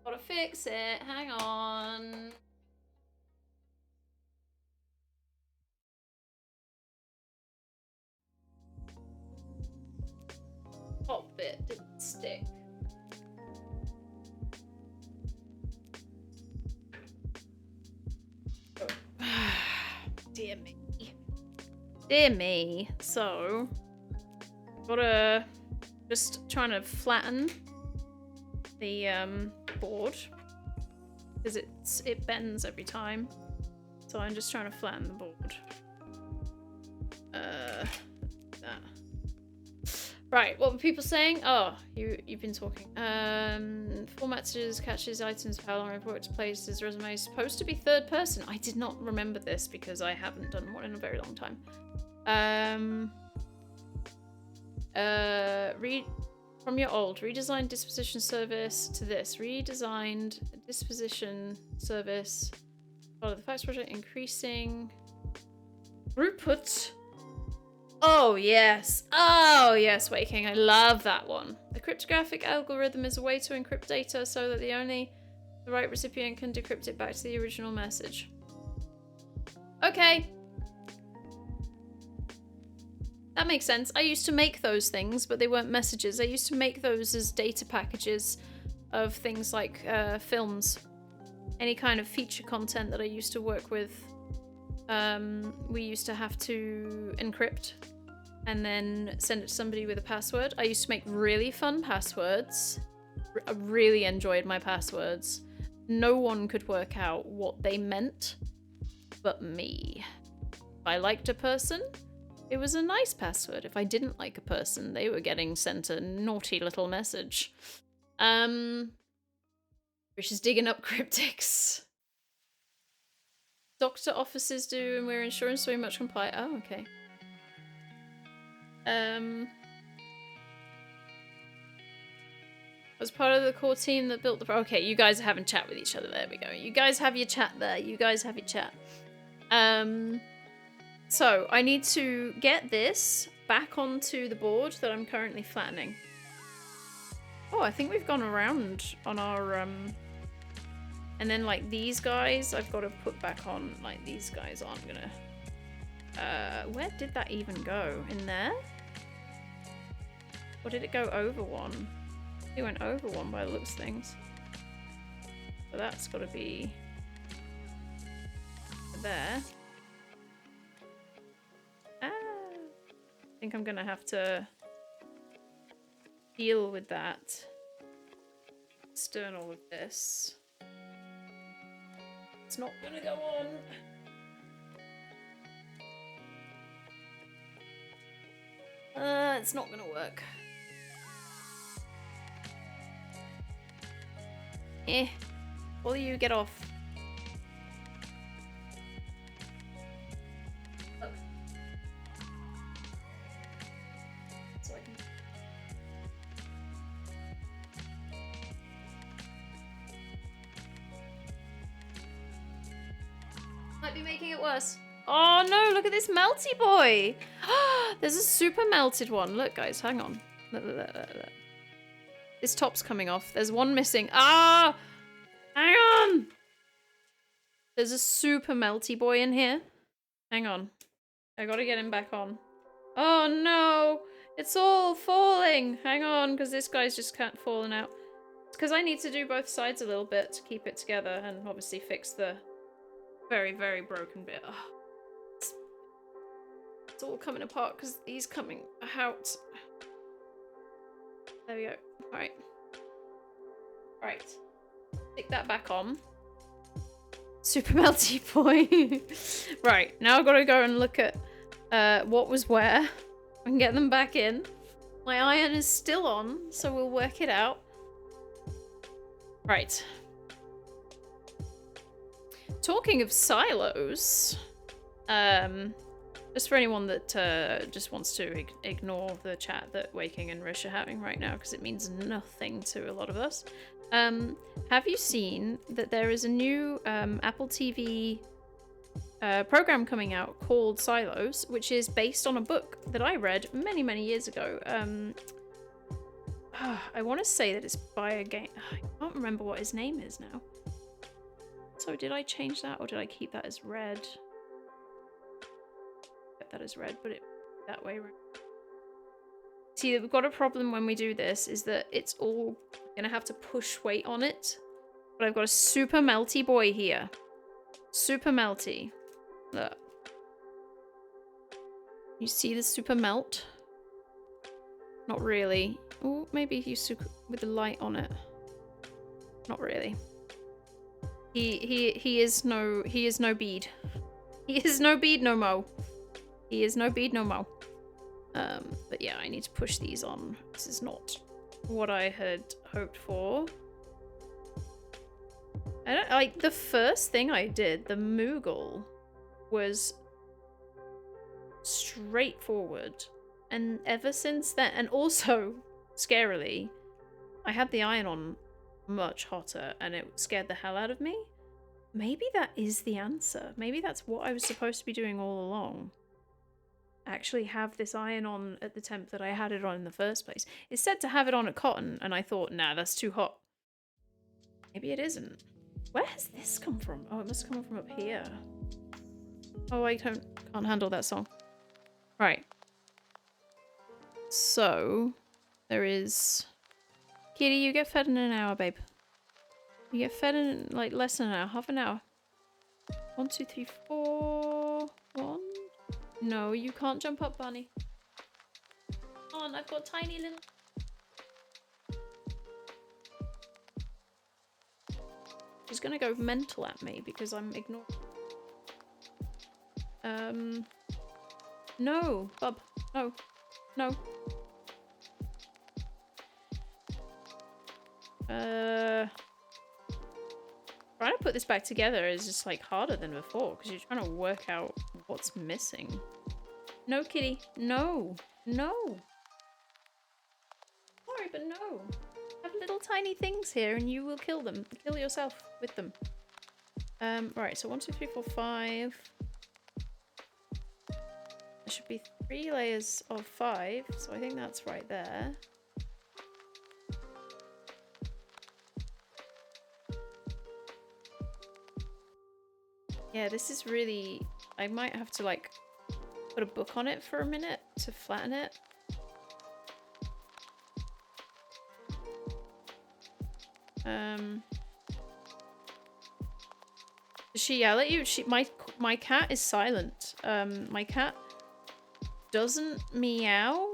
Gotta fix it. Hang on. Top bit didn't stick. Dear me. Dear me. So, gotta just trying to flatten the board because it bends every time. So I'm just trying to flatten the board. That. Right, what were people saying? Oh, you've been talking. Formats, catches, items, how long reports, places, resume is supposed to be third person. I did not remember this because I haven't done one in a very long time. Read from your old redesigned disposition service to this redesigned disposition service. Follow the facts project, increasing throughput. Oh yes, Waking. I love that one. The cryptographic algorithm is a way to encrypt data so that the right recipient can decrypt it back to the original message. Okay. That makes sense. I used to make those things, but they weren't messages. I used to make those as data packages of things like films. Any kind of feature content that I used to work with. We used to have to encrypt and then send it to somebody with a password. I used to make really fun passwords. I really enjoyed my passwords. No one could work out what they meant but me. If I liked a person, it was a nice password. If I didn't like a person, they were getting sent a naughty little message. Which is digging up cryptics. Doctor offices do, and we're insurance so much comply. Oh, okay. I was part of the core team that built the. Okay, you guys are having chat with each other. There we go. You guys have your chat there. You guys have your chat. So I need to get this back onto the board that I'm currently flattening. Oh, I think we've gone around on our and then like these guys I've got to put back on. Like these guys aren't gonna where did that even go? In there? Or did it go over one? It went over one by the looks of things. So that's got to be there. I think I'm gonna have to deal with that. External with this. It's not gonna go on. It's not gonna work. All you get off. Look. So I can. Might be making it worse. Oh no, look at this melty boy. There's a super melted one. Look, guys, hang on. Look. This top's coming off. There's one missing. Ah! Hang on! There's a super melty boy in here. Hang on. I gotta get him back on. Oh no! It's all falling! Hang on, because this guy's just falling out. It's because I need to do both sides a little bit to keep it together and obviously fix the very, very broken bit. Oh. It's all coming apart because he's coming out. There we go. Alright. Alright. Stick that back on. Super melty boy. Right, now I've got to go and look at what was where and get them back in. My iron is still on, so we'll work it out. Right. Talking of silos, Just for anyone that just wants to ignore the chat that Waking and Rish are having right now, because it means nothing to a lot of us. Have you seen that there is a new Apple TV program coming out called Silos, which is based on a book that I read many, many years ago. I want to say that it's by a game. I can't remember what his name is now. So did I change that or did I keep that as red? Kept that as red, but it that way right. See, we've got a problem when we do this is that it's all gonna have to push weight on it. But I've got a super melty boy here. Super melty. Look. You see the super melt? Not really. Oh, maybe you with the light on it. Not really. He is no bead. He is no bead no mo. He is no bead no mo. But yeah, I need to push these on. This is not what I had hoped for. I don't like the first thing I did, the Moogle, was straightforward. And ever since then, and also, scarily, I had the iron on much hotter and it scared the hell out of me. Maybe that is the answer. Maybe that's what I was supposed to be doing all along. Actually have this iron on at the temp that I had it on in the first place. It's said to have it on at cotton, and I thought, nah, that's too hot. Maybe it isn't. Where has this come from? Oh, it must have come from up here. Oh, I can't handle that song. Right. So, there is... Kitty, you get fed in an hour, babe. You get fed in, like, less than an hour. Half an hour. 1, 2, 3, 4... 1... No, you can't jump up, Bunny. Come on, I've got tiny little... She's gonna go mental at me because I'm ignoring... No, bub. No. No. Trying to put this back together is just like harder than before because you're trying to work out what's missing. No, kitty. No. No. Sorry, but no. Have little tiny things here and you will kill them. Kill yourself with them. Right, so 1, 2, 3, 4, 5. There should be 3 layers of 5, so I think that's right there. Yeah, this is really... I might have to, like, put a book on it for a minute to flatten it. Does she yell at you? My cat is silent. My cat doesn't meow.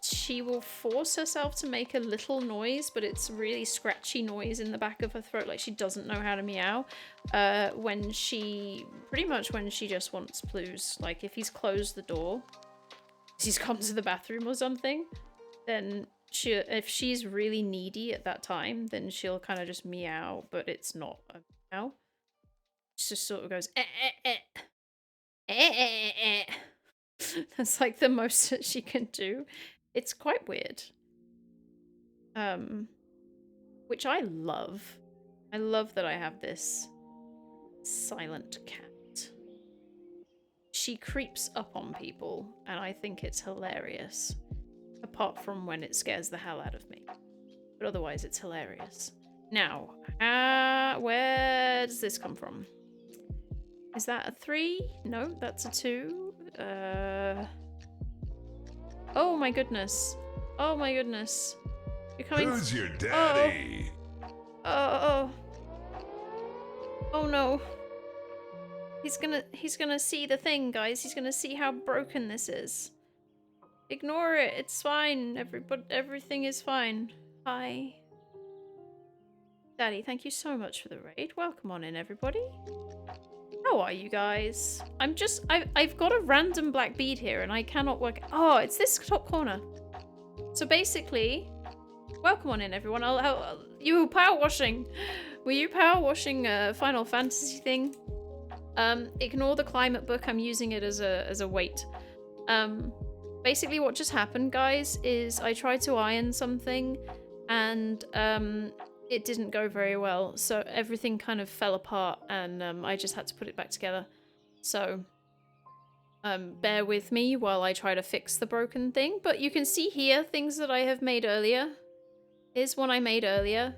She will force herself to make a little noise, but it's really scratchy noise in the back of her throat. Like she doesn't know how to meow. Pretty much when she just wants Blues. Like if he's closed the door, he's gone to the bathroom or something, then if she's really needy at that time, then she'll kind of just meow, but it's not a meow. She just sort of goes, eh, eh, eh. Eh, eh, eh, eh. That's like the most that she can do. It's quite weird. Which I love. I love that I have this silent cat. She creeps up on people, and I think it's hilarious. Apart from when it scares the hell out of me. But otherwise, it's hilarious. Now, where does this come from? Is that a 3? No, that's a 2. Oh my goodness. Oh my goodness. You're coming. Who's your daddy? Oh no. He's gonna see the thing, guys. He's gonna see how broken this is. Ignore it. It's fine. Everything is fine. Hi. Daddy, thank you so much for the raid. Welcome on in, everybody. How are you guys? I've got a random black bead here and I cannot work. Oh, it's this top corner. So basically, welcome on in, everyone. You power washing. Were you power washing a Final Fantasy thing? Ignore the climate book. I'm using it as a weight. Basically what just happened, guys, is I tried to iron something and it didn't go very well. So everything kind of fell apart and I just had to put it back together. So bear with me while I try to fix the broken thing. But you can see here things that I have made earlier. Here's one I made earlier.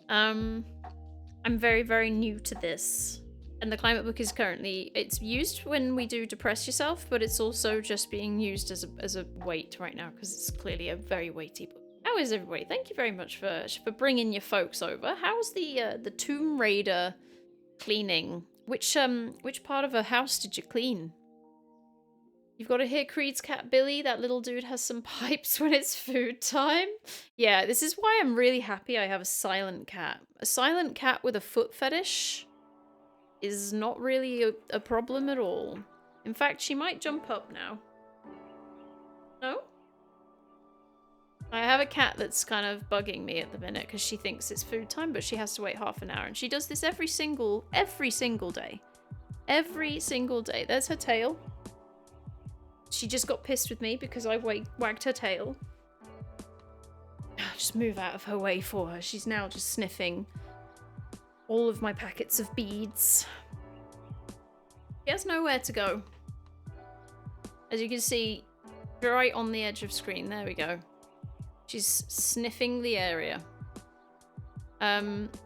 I'm very, very new to this. And the climate book is currently, it's used when we do Depress Yourself, but it's also just being used as a weight right now because it's clearly a very weighty book. How is everybody? Thank you very much for bringing your folks over. How's the Tomb Raider cleaning? Which part of a house did you clean? You've got to hear Creed's cat Billy. That little dude has some pipes when it's food time. Yeah, this is why I'm really happy I have a silent cat. A silent cat with a foot fetish is not really a problem at all. In fact, she might jump up now. No? I have a cat that's kind of bugging me at the minute because she thinks it's food time, but she has to wait half an hour. And she does this every single day. Every single day. There's her tail. She just got pissed with me because I wagged her tail. Just move out of her way for her. She's now just sniffing all of my packets of beads. She has nowhere to go. As you can see, right on the edge of screen. There we go. She's sniffing the area.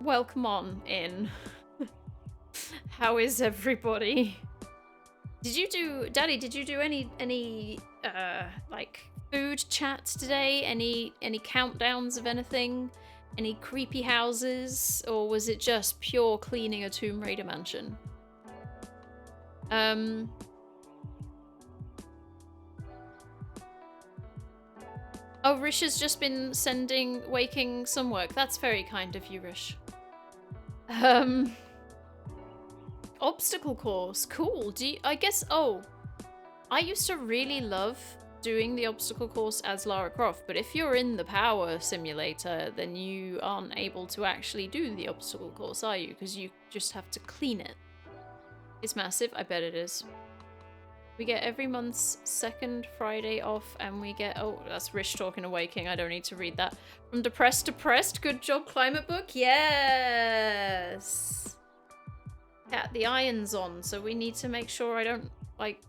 Welcome on in. How is everybody? Daddy, did you do any like food chat today? Any countdowns of anything? Any creepy houses? Or was it just pure cleaning a Tomb Raider mansion? Oh, Rish has just been waking some work. That's very kind of you, Rish. Obstacle course, cool. I used to really love doing the obstacle course as Lara Croft, but if you're in the power simulator, then you aren't able to actually do the obstacle course, are you? Because you just have to clean it. It's massive, I bet it is. We get every month's second Friday off, and we get... Oh, that's Rish talking to Waking. I don't need to read that. From depressed to pressed. Good job, climate book. Yes! Cat, the iron's on, so we need to make sure I don't, like,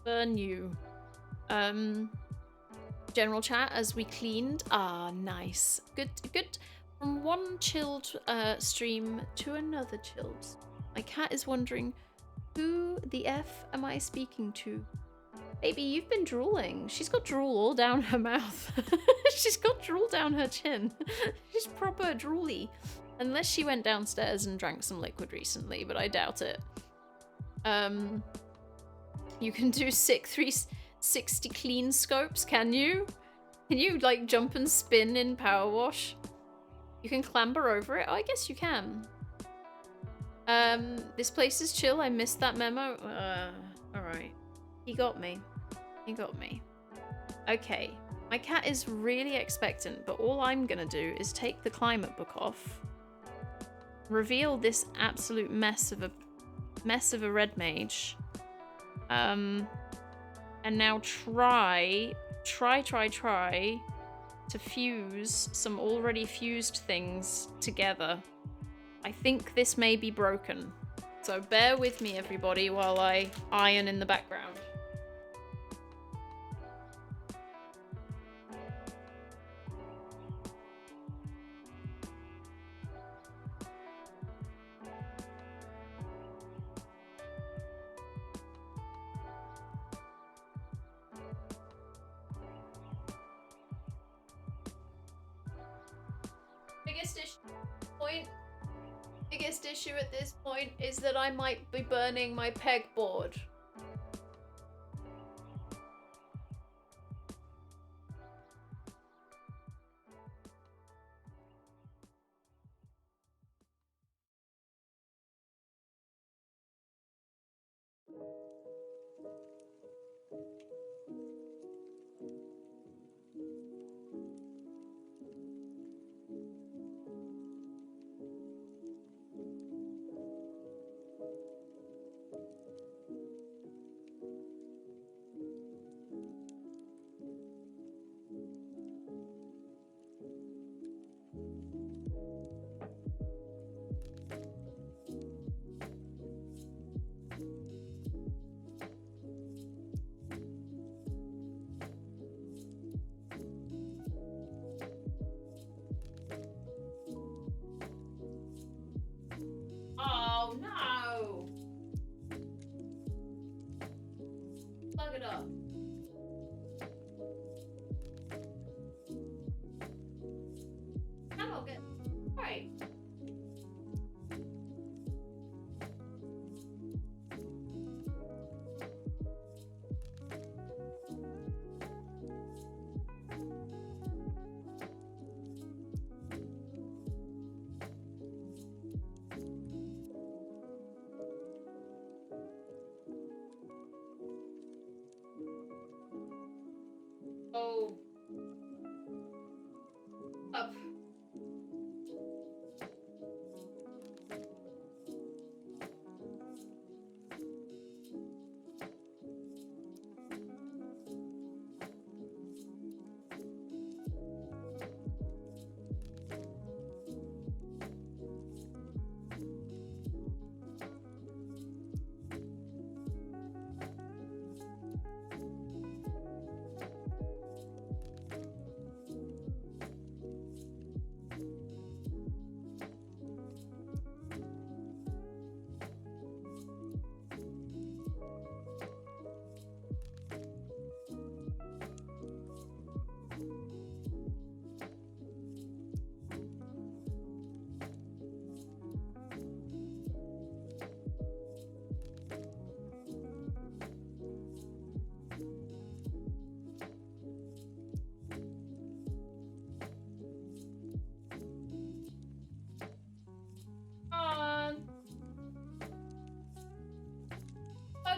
burn you. General chat as we cleaned. Ah, nice. Good. From one chilled stream to another chilled. My cat is wondering, who the F am I speaking to? Baby, you've been drooling. She's got drool all down her mouth. She's got drool down her chin. She's proper drooly. Unless she went downstairs and drank some liquid recently, but I doubt it. You can do sick 360 clean scopes, can you? Can you, like, jump and spin in Power Wash? You can clamber over it? Oh, I guess you can. This place is chill. I missed that memo. Alright. He got me. He got me. Okay. My cat is really expectant, but all I'm gonna do is take the climate book off, reveal this absolute mess of a red mage, and now try to fuse some already fused things together. I think this may be broken, so bear with me, everybody, while I iron in the background. Biggest issue at this point is that I might be burning my pegboard.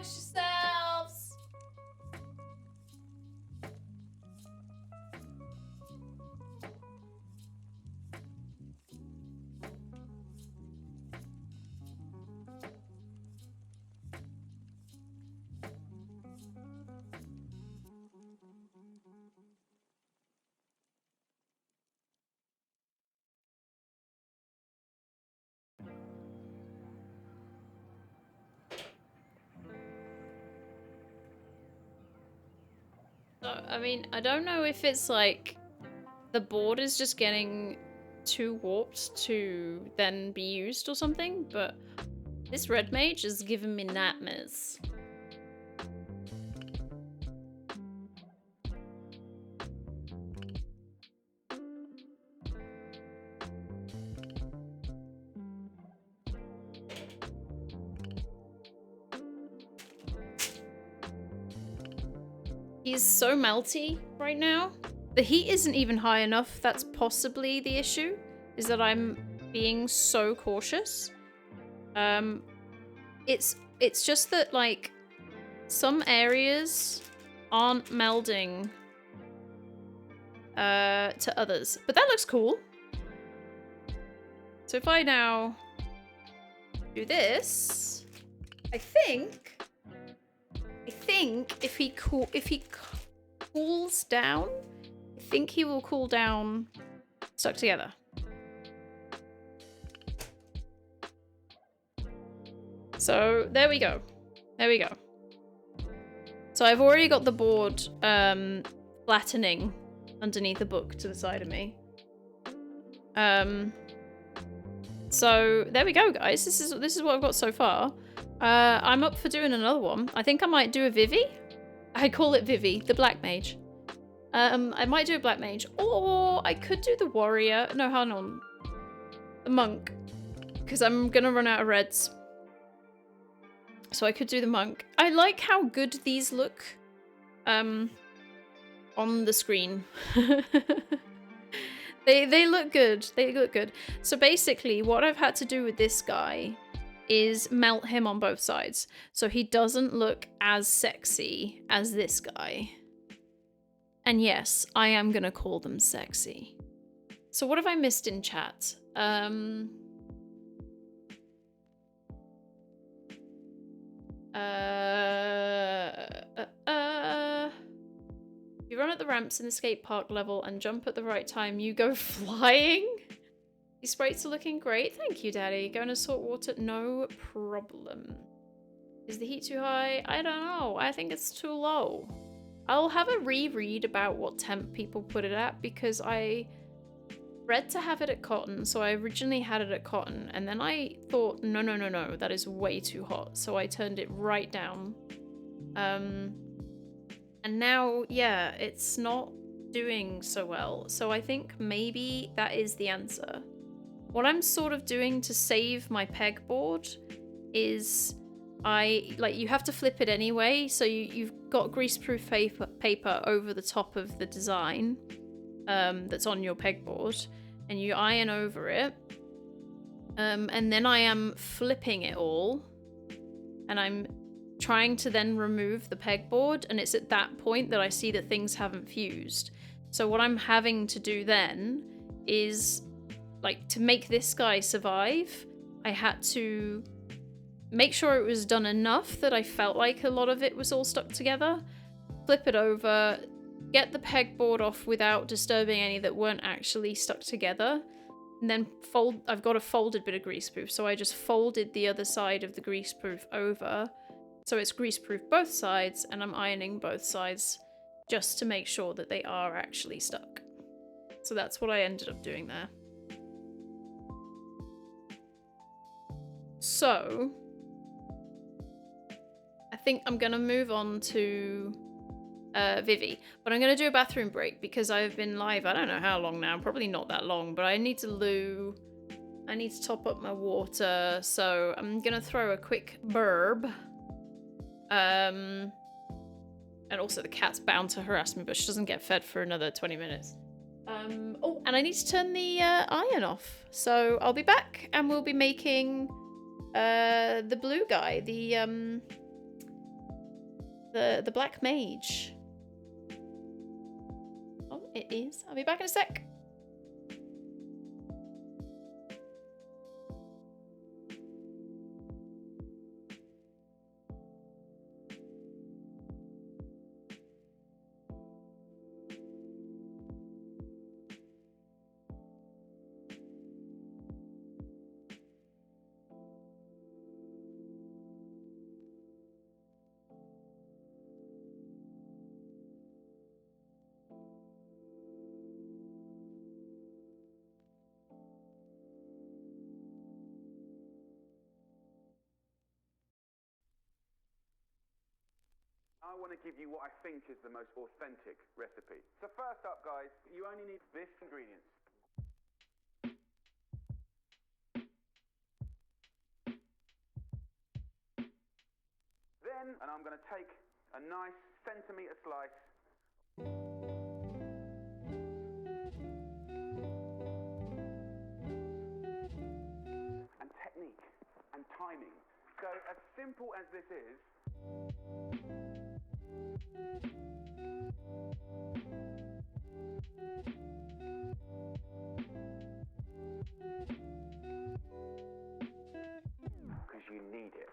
amongst yourselves. So, I mean, I don't know if it's like the board is just getting too warped to then be used or something, but this red mage is giving me nightmares. He's so melty right now. The heat isn't even high enough. That's possibly the issue, is that I'm being so cautious. It's just that, like, some areas aren't melding to others. But that looks cool. So if I now do this, I think if he cools down, I think he will cool down stuck together. So there we go. There we go. So I've already got the board flattening underneath the book to the side of me. So there we go, guys. This is what I've got so far. I'm up for doing another one. I think I might do a Vivi. I call it Vivi, the Black Mage. I might do a Black Mage, or I could do the Warrior. No, hang on. The Monk, because I'm gonna run out of reds. So I could do the Monk. I like how good these look on the screen. They look good. They look good. So basically what I've had to do with this guy is melt him on both sides. So he doesn't look as sexy as this guy. And yes, I am gonna call them sexy. So what have I missed in chat? You run at the ramps in the skate park level and jump at the right time, you go flying? These sprites are looking great. Thank you, Daddy. Going to salt water? No problem. Is the heat too high? I don't know. I think it's too low. I'll have a reread about what temp people put it at, because I read to have it at cotton, so I originally had it at cotton, and then I thought, no, that is way too hot, so I turned it right down. And now, yeah, it's not doing so well, so I think maybe that is the answer. What I'm sort of doing to save my pegboard is you have to flip it anyway, so you've got greaseproof paper over the top of the design that's on your pegboard, and you iron over it, and then I am flipping it all, and I'm trying to then remove the pegboard, and it's at that point that I see that things haven't fused. So what I'm having to do then is, like, to make this guy survive, I had to make sure it was done enough that I felt like a lot of it was all stuck together, flip it over, get the pegboard off without disturbing any that weren't actually stuck together, and then I've got a folded bit of greaseproof, so I just folded the other side of the greaseproof over, so it's greaseproof both sides, and I'm ironing both sides just to make sure that they are actually stuck. So that's what I ended up doing there. So I think I'm gonna move on to Vivi, but I'm gonna do a bathroom break because I've been live, I don't know how long now, probably not that long, but I need to loo, I need to top up my water, so I'm gonna throw a quick burb. And also the cat's bound to harass me, but she doesn't get fed for another 20 minutes. Oh, and I need to turn the iron off, so I'll be back and we'll be making the blue guy, the The black mage. Oh, it is. I'll be back in a sec. I want to give you what I think is the most authentic recipe. So first up, guys, you only need this ingredients. Then, and I'm going to take a nice centimetre slice. And technique and timing. So as simple as this is, because you need it.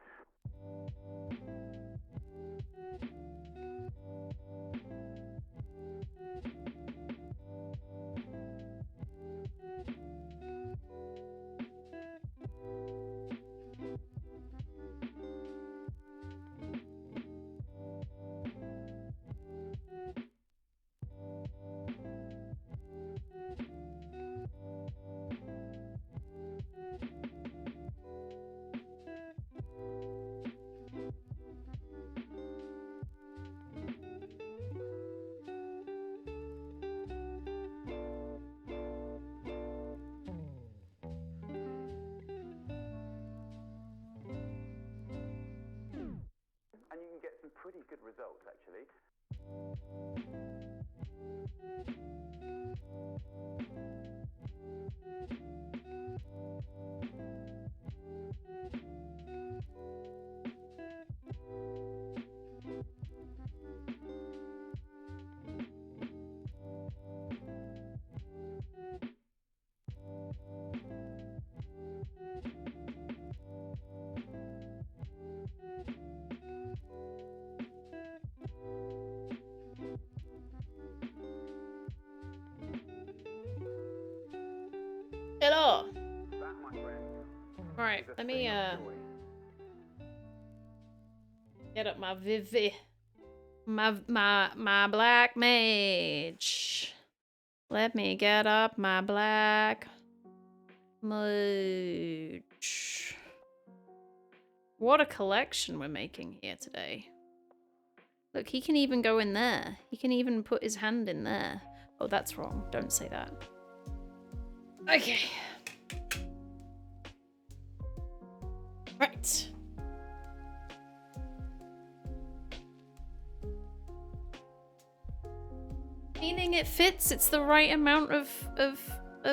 And you can get some pretty good results, actually. Hello. That, my friend, All right, is a let thing me of joy. get up my Vivi. My black mage. Let me get up my black mage. What a collection we're making here today. Look, he can even go in there. He can even put his hand in there. Oh, that's wrong. Don't say that. Okay. Right. Meaning it fits. It's the right amount of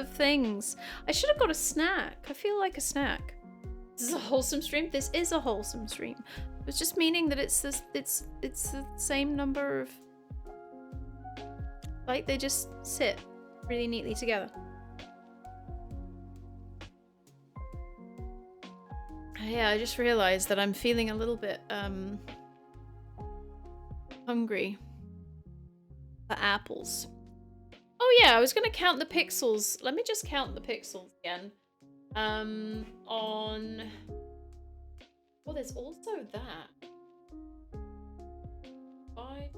things. I should have got a snack. I feel like a snack. This is a wholesome stream. This is a wholesome stream. It's just meaning that it's this. It's the same number of. Like they just sit really neatly together. Yeah, I just realized that I'm feeling a little bit hungry for apples. Oh yeah, I was gonna count the pixels. Let me just count the pixels again. On... Well, there's also that. 5.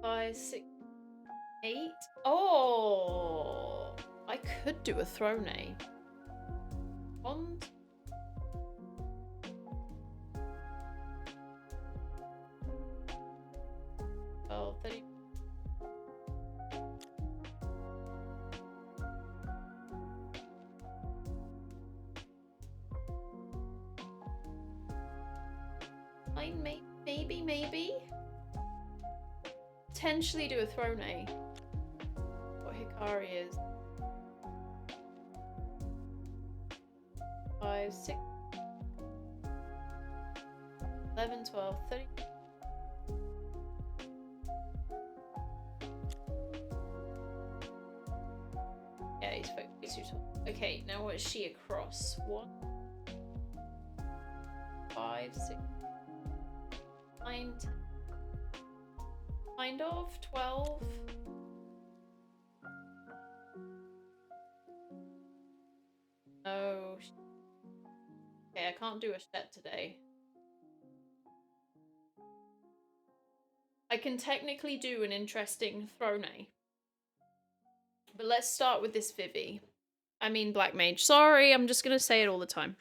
Five, 6, 8. Oh, I could do a throne, eh? 1. Oh, 30. Maybe. potentially do a throne A. What Hikari is. 5, 6, 11, 12, 30. Yeah, he's too tall. Okay, now what is she across? 1, 5, 6, 9, 10. Kind of 12. No. Okay, I can't do a set today. I can technically do an interesting throne A. But let's start with this Vivi. I mean Black Mage. Sorry, I'm just gonna say it all the time.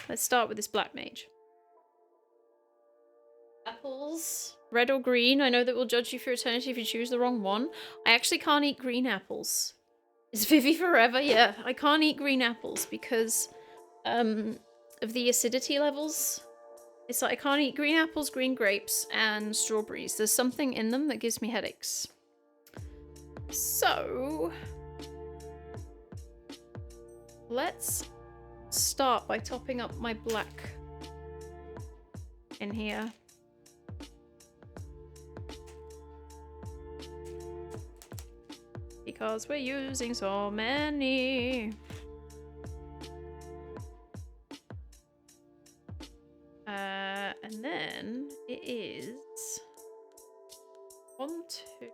Let's start with this Black Mage. Apples. Red or green. I know that we'll judge you for eternity if you choose the wrong one. I actually can't eat green apples. Is Vivi forever? Yeah, I can't eat green apples because of the acidity levels. It's like I can't eat green apples, green grapes, and strawberries. There's something in them that gives me headaches. So let's start by topping up my black in here. Because we're using so many. And then it is 1, 2,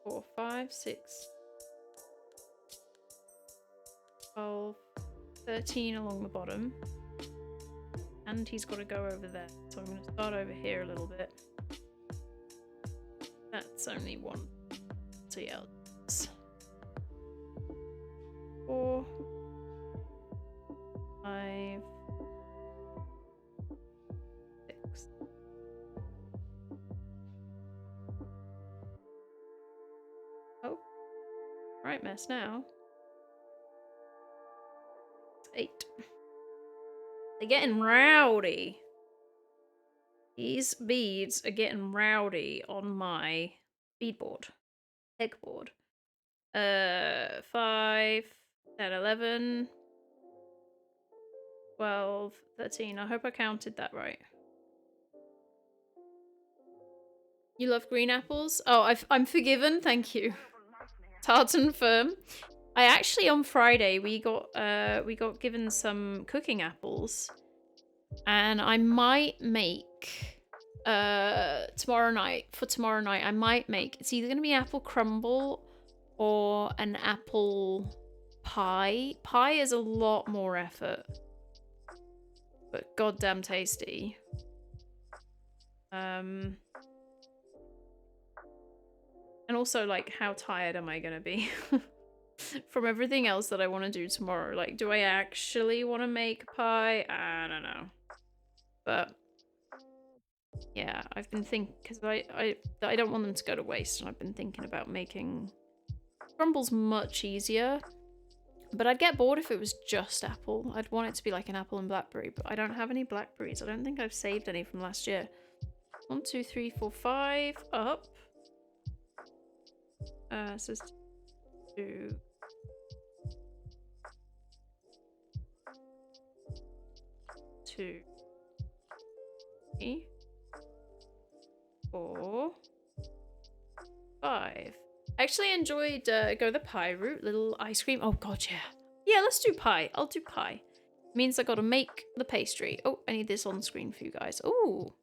4, 5, 6, 12, 13 along the bottom. And he's got to go over there. So I'm going to start over here a little bit. That's only 1. So yeah, 4, 5, 6. Oh, right mess now. 8. They're getting rowdy. These beads are getting rowdy on my beadboard. Pegboard. 5, 10, 11, 12, 13. I hope I counted that right. You love green apples? Oh, I'm forgiven. Thank you. Tartan firm. I actually on Friday we got given some cooking apples, and I might make tomorrow night. For tomorrow night, I might make. It's either gonna be apple crumble or an apple pie. Pie is a lot more effort, but goddamn tasty. And also, like, how tired am I gonna be from everything else that I want to do tomorrow? Like, do I actually want to make pie? I don't know. But yeah, I've been thinking, because I don't want them to go to waste, and I've been thinking about making crumbles much easier. But I'd get bored if it was just apple. I'd want it to be like an apple and blackberry, but I don't have any blackberries. I don't think I've saved any from last year. 1, 2, 3, 4, 5 up. So it's 2, 2, 3, 4, 5. I actually enjoyed go the pie route, little ice cream. Oh god, yeah. Yeah, let's do pie. I'll do pie. Means I gotta make the pastry. Oh, I need this on screen for you guys. Oh,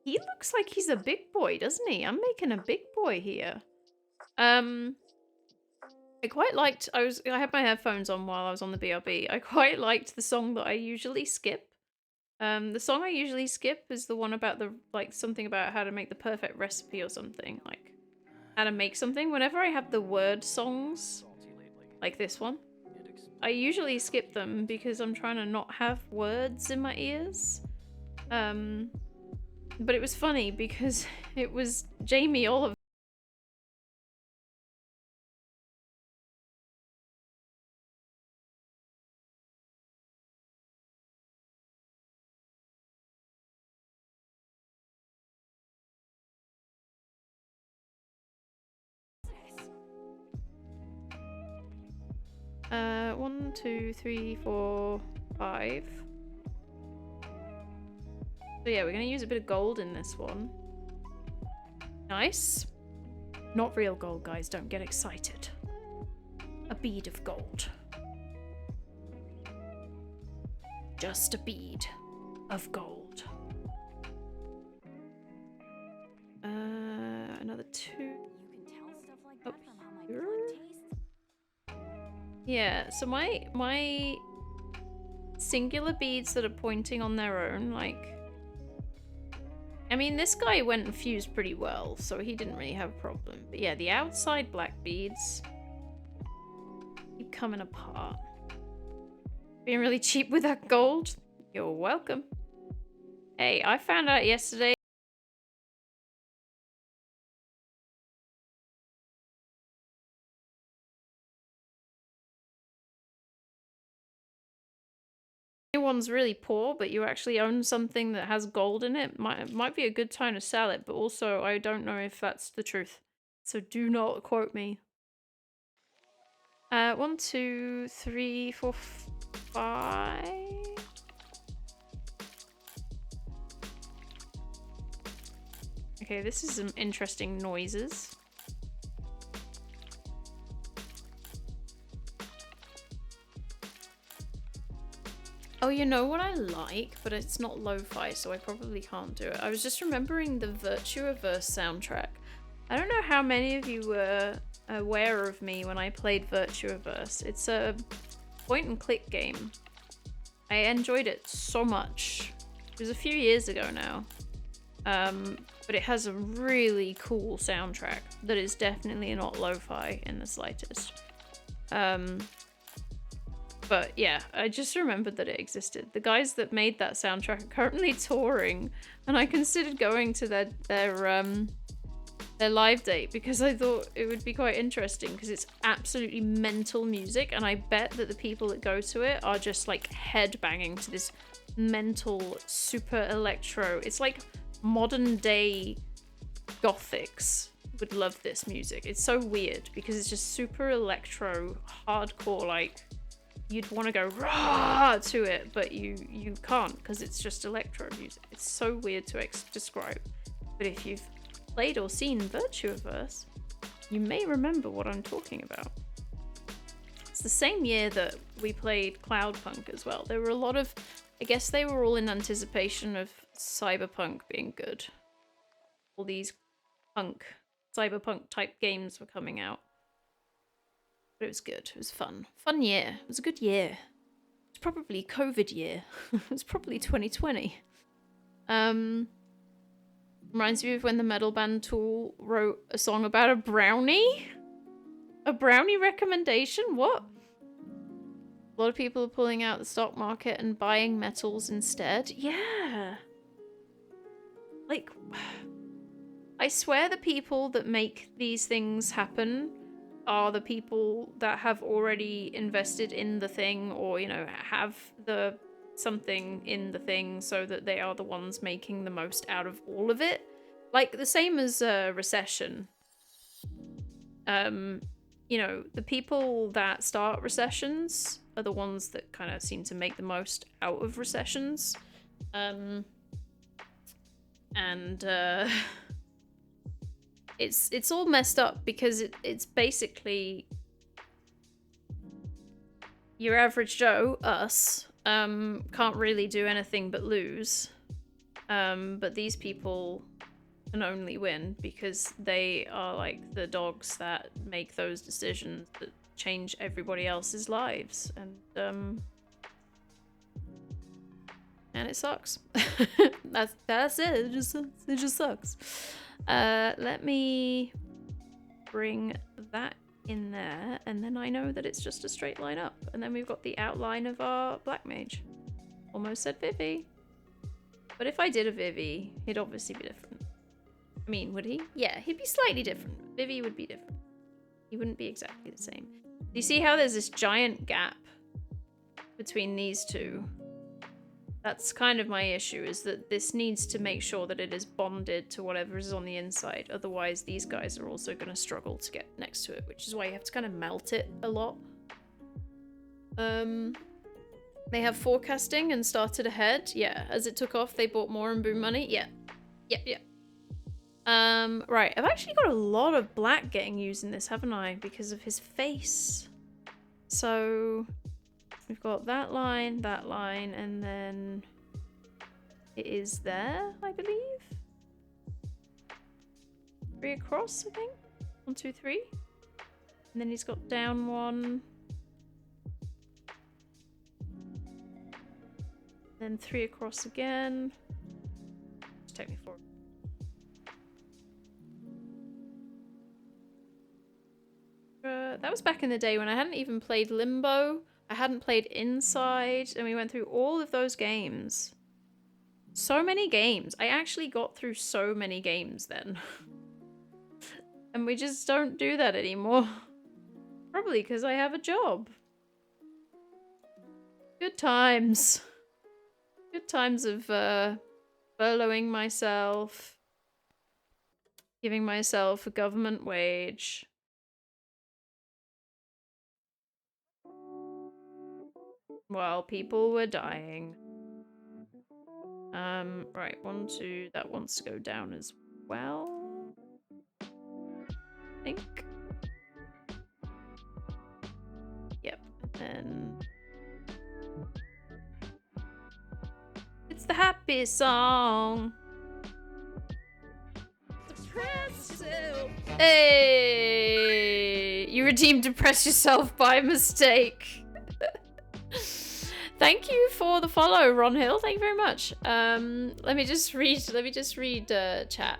he looks like he's a big boy, doesn't he? I'm making a big boy here. I quite liked, I had my headphones on while I was on the BRB. I quite liked the song that I usually skip. The song I usually skip is the one about the, like, something about how to make the perfect recipe or something. Like, how to make something. Whenever I have the word songs, like this one, I usually skip them because I'm trying to not have words in my ears. But it was funny because it was Jamie Oliver 1, 2, 3, 4, 5. So yeah, we're gonna use a bit of gold in this one. Nice. Not real gold, guys. Don't get excited. A bead of gold. Just a bead of gold. Another 2. You can tell stuff like that from how my blood tastes. Yeah, so my singular beads that are pointing on their own, like... I mean, this guy went and fused pretty well, so he didn't really have a problem. But yeah, the outside black beads keep coming apart. Being really cheap with that gold? You're welcome. Hey, I found out yesterday one's really poor, but you actually own something that has gold in it. Might be a good time to sell it, but also I don't know if that's the truth. So do not quote me. 1, 2, 3, 4, 5. Okay, this is some interesting noises. Oh, you know what I like, but it's not lo-fi, so I probably can't do it. I was just remembering the Virtuaverse soundtrack. I don't know how many of you were aware of me when I played Virtuaverse. It's a point-and-click game. I enjoyed it so much. It was a few years ago now. But it has a really cool soundtrack that is definitely not lo-fi in the slightest. But yeah, I just remembered that it existed. The guys that made that soundtrack are currently touring, and I considered going to their live date because I thought it would be quite interesting because it's absolutely mental music, and I bet that the people that go to it are just like headbanging to this mental super electro. It's like modern day gothics would love this music. It's so weird because it's just super electro, hardcore, like you'd want to go rah to it, but you can't because it's just electro music. It's so weird to describe. But if you've played or seen Virtuaverse, you may remember what I'm talking about. It's the same year that we played Cloudpunk as well. There were a lot of, I guess they were all in anticipation of Cyberpunk being good. All these cyberpunk type games were coming out. But it was good. It was fun. Fun year. It was a good year. It's probably COVID year. It's probably 2020. Reminds me of when the metal band Tool wrote a song about a brownie? A brownie recommendation? What? A lot of people are pulling out the stock market and buying metals instead. Yeah. Like, I swear the people that make these things happen are the people that have already invested in the thing, or, you know, have something in the thing so that they are the ones making the most out of all of it. Like the same as recession. You know, the people that start recessions are the ones that kind of seem to make the most out of recessions. It's all messed up because it's basically your average Joe, us, can't really do anything but lose. But these people can only win because they are like the dogs that make those decisions that change everybody else's lives, and it sucks. that's it. It just sucks. Let me bring that in there, and then I know that it's just a straight line up, and then we've got the outline of our black mage. Almost said Vivi, but if I did a Vivi, he'd obviously be different. I mean, would he? Yeah, he'd be slightly different. Vivi would be different. He wouldn't be exactly the same. Do you see how there's this giant gap between these two? That's kind of my issue, is that this needs to make sure that it is bonded to whatever is on the inside. Otherwise, these guys are also going to struggle to get next to it, which is why you have to kind of melt it a lot. They have forecasting and started ahead. Yeah, as it took off, they bought more and boom money. Yeah. Yep. Right, I've actually got a lot of black getting used in this, haven't I? Because of his face. So we've got that line, and then it is there, I believe. 3 across, I think. 1, 2, 3. And then he's got down 1. Then 3 across again. Just take me forward. That was back in the day when I hadn't even played Limbo. I hadn't played Inside, and we went through all of those games. So many games. I actually got through so many games then. And we just don't do that anymore. Probably because I have a job. Good times. Good times of furloughing myself. Giving myself a government wage. While people were dying. Right, 1, 2, that wants to go down as well. I think. Yep, and then... It's the happy song! Depress yourself! Hey! You redeemed Depress Yourself by mistake! Thank you for the follow, Ron Hill. Thank you very much. Let me just read chat.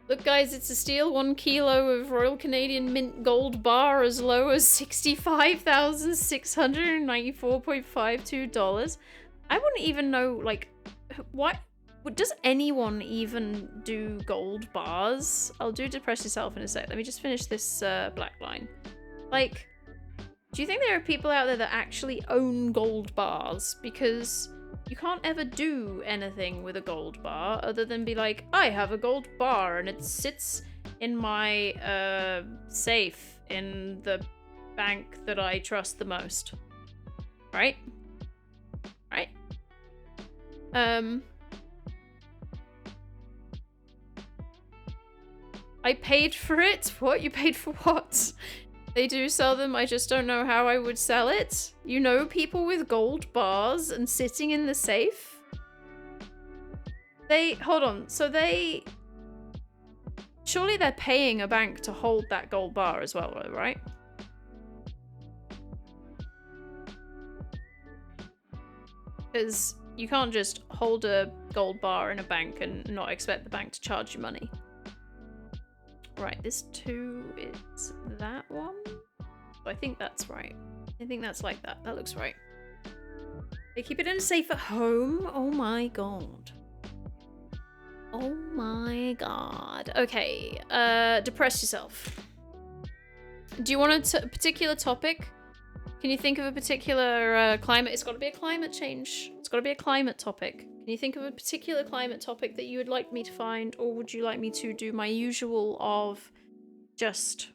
Look, guys, it's a steal. 1 kilo of Royal Canadian Mint Gold Bar as low as $65,694.52. I wouldn't even know, like, what? Does anyone even do gold bars? I'll do Depress Yourself in a sec. Let me just finish this black line. Like... Do you think there are people out there that actually own gold bars? Because you can't ever do anything with a gold bar other than be like, I have a gold bar and it sits in my safe in the bank that I trust the most. Right? Right? I paid for it? What? You paid for what? They do sell them, I just don't know how I would sell it. You know people with gold bars and sitting in the safe? Hold on, so surely they're paying a bank to hold that gold bar as well, right? Because you can't just hold a gold bar in a bank and not expect the bank to charge you money. Right, this 2 is that one? So I think that's right. I think that's like that. That looks right. They keep it in a safe at home. Oh my god. Oh my god. Okay, Depress Yourself. Do you want a particular topic? Can you think of a particular climate? It's got to be a climate change. It's got to be a climate topic. Can you think of a particular climate topic that you would like me to find, or would you like me to do my usual of just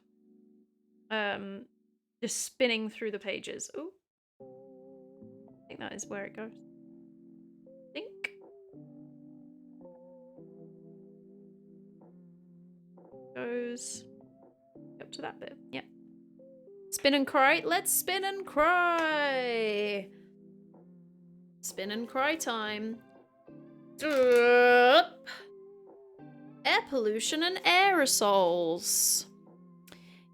spinning through the pages? Ooh. I think that is where it goes. I think. Goes up to that bit. Yep. Spin and cry. Let's spin and cry. Spin and cry time. Air pollution and aerosols.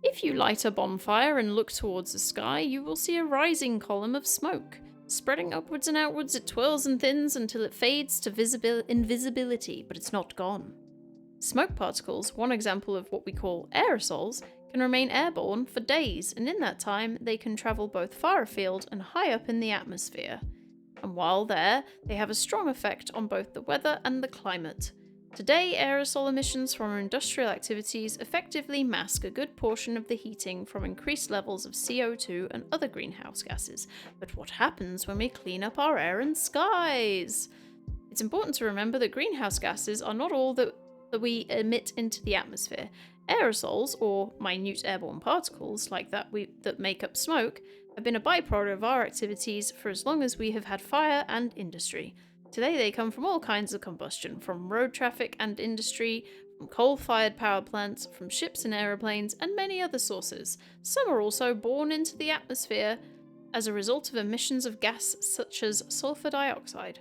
If you light a bonfire and look towards the sky, you will see a rising column of smoke. Spreading upwards and outwards, it twirls and thins until it fades to invisibility, but it's not gone. Smoke particles, one example of what we call aerosols, can remain airborne for days, and in that time, they can travel both far afield and high up in the atmosphere. And while there, they have a strong effect on both the weather and the climate. Today, aerosol emissions from our industrial activities effectively mask a good portion of the heating from increased levels of CO2 and other greenhouse gases. But what happens when we clean up our air and skies? It's important to remember that greenhouse gases are not all that that we emit into the atmosphere. Aerosols, or minute airborne particles like that make up smoke, have been a byproduct of our activities for as long as we have had fire and industry. Today they come from all kinds of combustion, from road traffic and industry, from coal-fired power plants, from ships and aeroplanes, and many other sources. Some are also born into the atmosphere as a result of emissions of gas such as sulfur dioxide.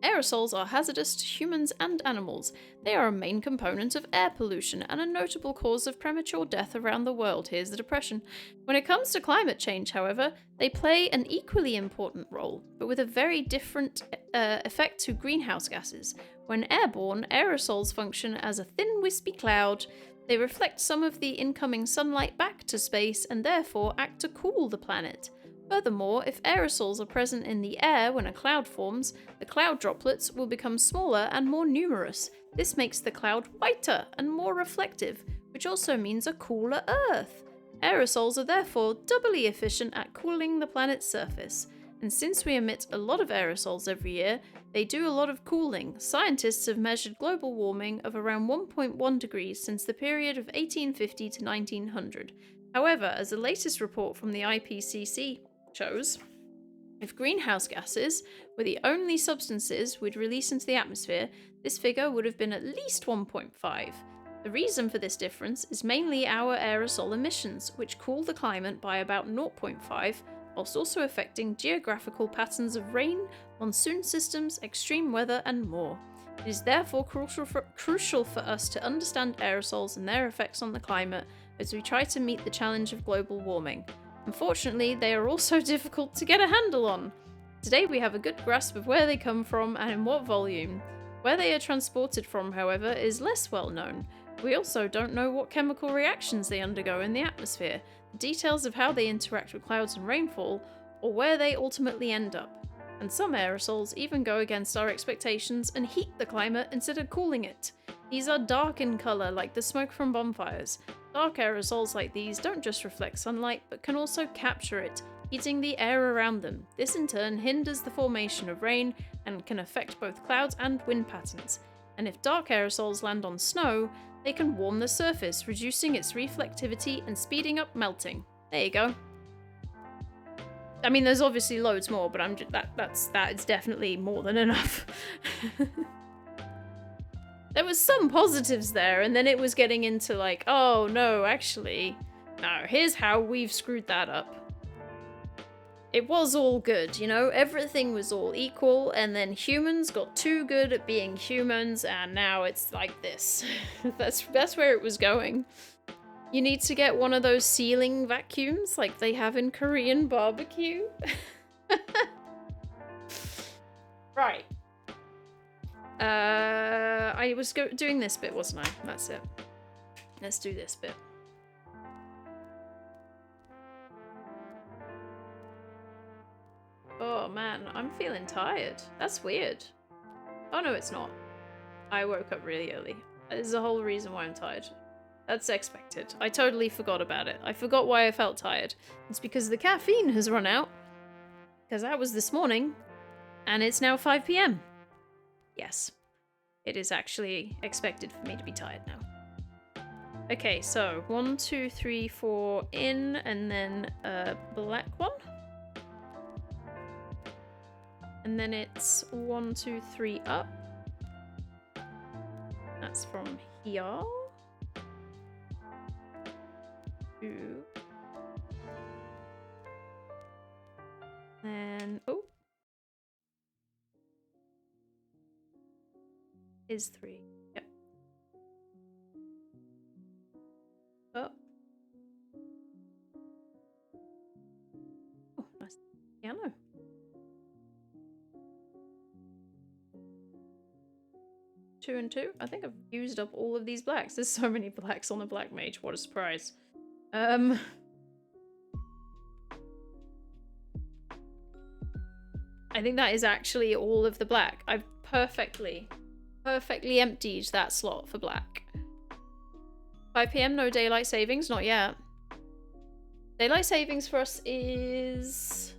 Aerosols are hazardous to humans and animals. They are a main component of air pollution and a notable cause of premature death around the world. Here's the depression. When it comes to climate change, however, they play an equally important role, but with a very different effect to greenhouse gases. When airborne, aerosols function as a thin, wispy cloud. They reflect some of the incoming sunlight back to space and therefore act to cool the planet. Furthermore, if aerosols are present in the air when a cloud forms, the cloud droplets will become smaller and more numerous. This makes the cloud whiter and more reflective, which also means a cooler Earth. Aerosols are therefore doubly efficient at cooling the planet's surface. And since we emit a lot of aerosols every year, they do a lot of cooling. Scientists have measured global warming of around 1.1 degrees since the period of 1850 to 1900. However, as the latest report from the IPCC shows, if greenhouse gases were the only substances we'd release into the atmosphere, this figure would have been at least 1.5. The reason for this difference is mainly our aerosol emissions, which cool the climate by about 0.5, whilst also affecting geographical patterns of rain, monsoon systems, extreme weather, and more. It is therefore crucial for us to understand aerosols and their effects on the climate as we try to meet the challenge of global warming. Unfortunately, they are also difficult to get a handle on. Today we have a good grasp of where they come from and in what volume. Where they are transported from, however, is less well known. We also don't know what chemical reactions they undergo in the atmosphere, the details of how they interact with clouds and rainfall, or where they ultimately end up. And some aerosols even go against our expectations and heat the climate instead of cooling it. These are dark in colour, like the smoke from bonfires. Dark aerosols like these don't just reflect sunlight, but can also capture it, heating the air around them. This in turn hinders the formation of rain and can affect both clouds and wind patterns. And if dark aerosols land on snow, they can warm the surface, reducing its reflectivity and speeding up melting. There you go. I mean, there's obviously loads more, but that is definitely more than enough. There was some positives there, and then it was getting into like, oh no, actually, no, here's how we've screwed that up. It was all good, you know, everything was all equal, and then humans got too good at being humans, and now it's like this. That's where it was going. You need to get one of those ceiling vacuums like they have in Korean barbecue. Right. I was doing this bit, wasn't I? That's it. Let's do this bit. Oh man, I'm feeling tired. That's weird. Oh no, it's not. I woke up really early. There's a whole reason why I'm tired. That's expected. I totally forgot about it. I forgot why I felt tired. It's because the caffeine has run out. Because that was this morning. And it's now 5 p.m. Yes. It is actually expected for me to be tired now. Okay, so 1, 2, 3, 4 in, and then a black one. And then it's 1, 2, 3 up. That's from here. 2. And oh. Is 3. Yep. Up. Oh, nice piano. Two and 2. I think I've used up all of these blacks. There's so many blacks on the black mage. What a surprise. I think that is actually all of the black. I've perfectly emptied that slot for black. 5 p.m. no daylight savings, not yet. Daylight savings for us is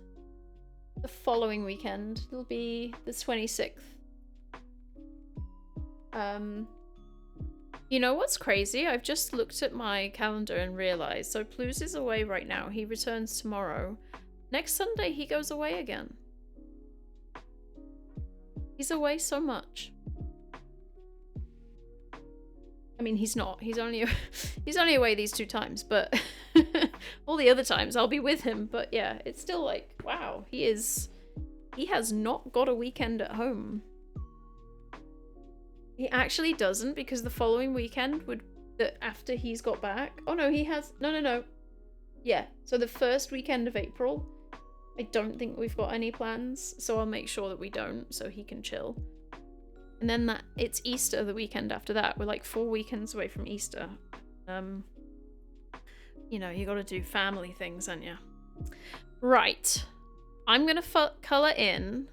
the following weekend. It'll be the 26th. You know what's crazy? I've just looked at my calendar and realized. So Pluz is away right now. He returns tomorrow. Next Sunday, he goes away again. He's away so much. I mean, he's not. He's only away these 2 times, but all the other times I'll be with him. But yeah, it's still like, wow, he has not got a weekend at home. He actually doesn't, because the following weekend after he's got back. Oh no, he has. No. Yeah, so the first weekend of April, I don't think we've got any plans, so I'll make sure that we don't, so he can chill. And then it's Easter the weekend after that. We're like 4 weekends away from Easter. You know, you gotta do family things, ain't ya? Right. I'm gonna color in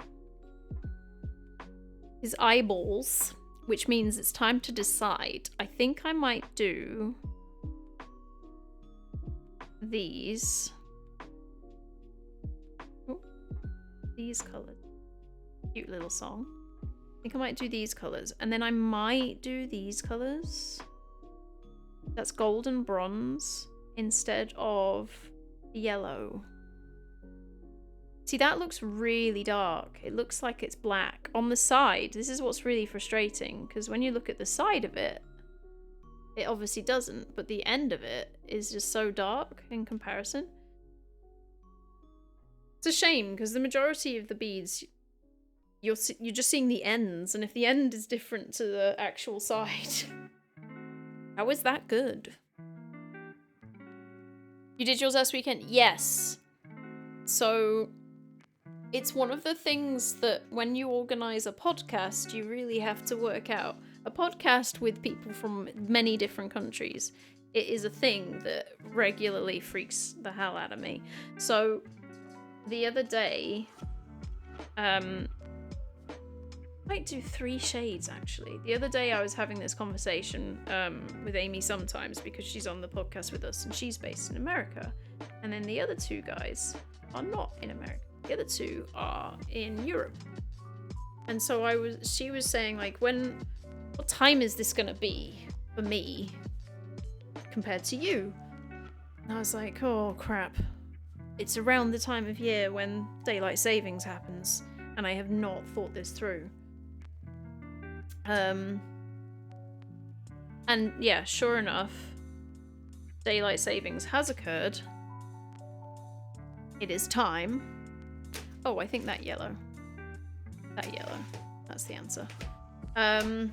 his eyeballs, which means it's time to decide. I think I might do these. Ooh, these colors. Cute little song. I think I might do these colors. And then I might do these colors. That's gold and bronze instead of yellow. See, that looks really dark. It looks like it's black. On the side, this is what's really frustrating, because when you look at the side of it, it obviously doesn't, but the end of it is just so dark in comparison. It's a shame, because the majority of the beads, you're just seeing the ends, and if the end is different to the actual side, how is that good? You did yours last weekend? Yes. So it's one of the things that when you organize a podcast, you really have to work out. A podcast with people from many different countries, it is a thing that regularly freaks the hell out of me. So the other day, I might do 3 shades actually. The other day I was having this conversation with Amy sometimes, because she's on the podcast with us and she's based in America. And then the other 2 guys are not in America. The other 2 are in Europe. And so she was saying, like, what time is this gonna be for me compared to you? And I was like, oh crap. It's around the time of year when daylight savings happens, and I have not thought this through. And yeah, sure enough, daylight savings has occurred. It is time. Oh, I think that yellow. That yellow. That's the answer. But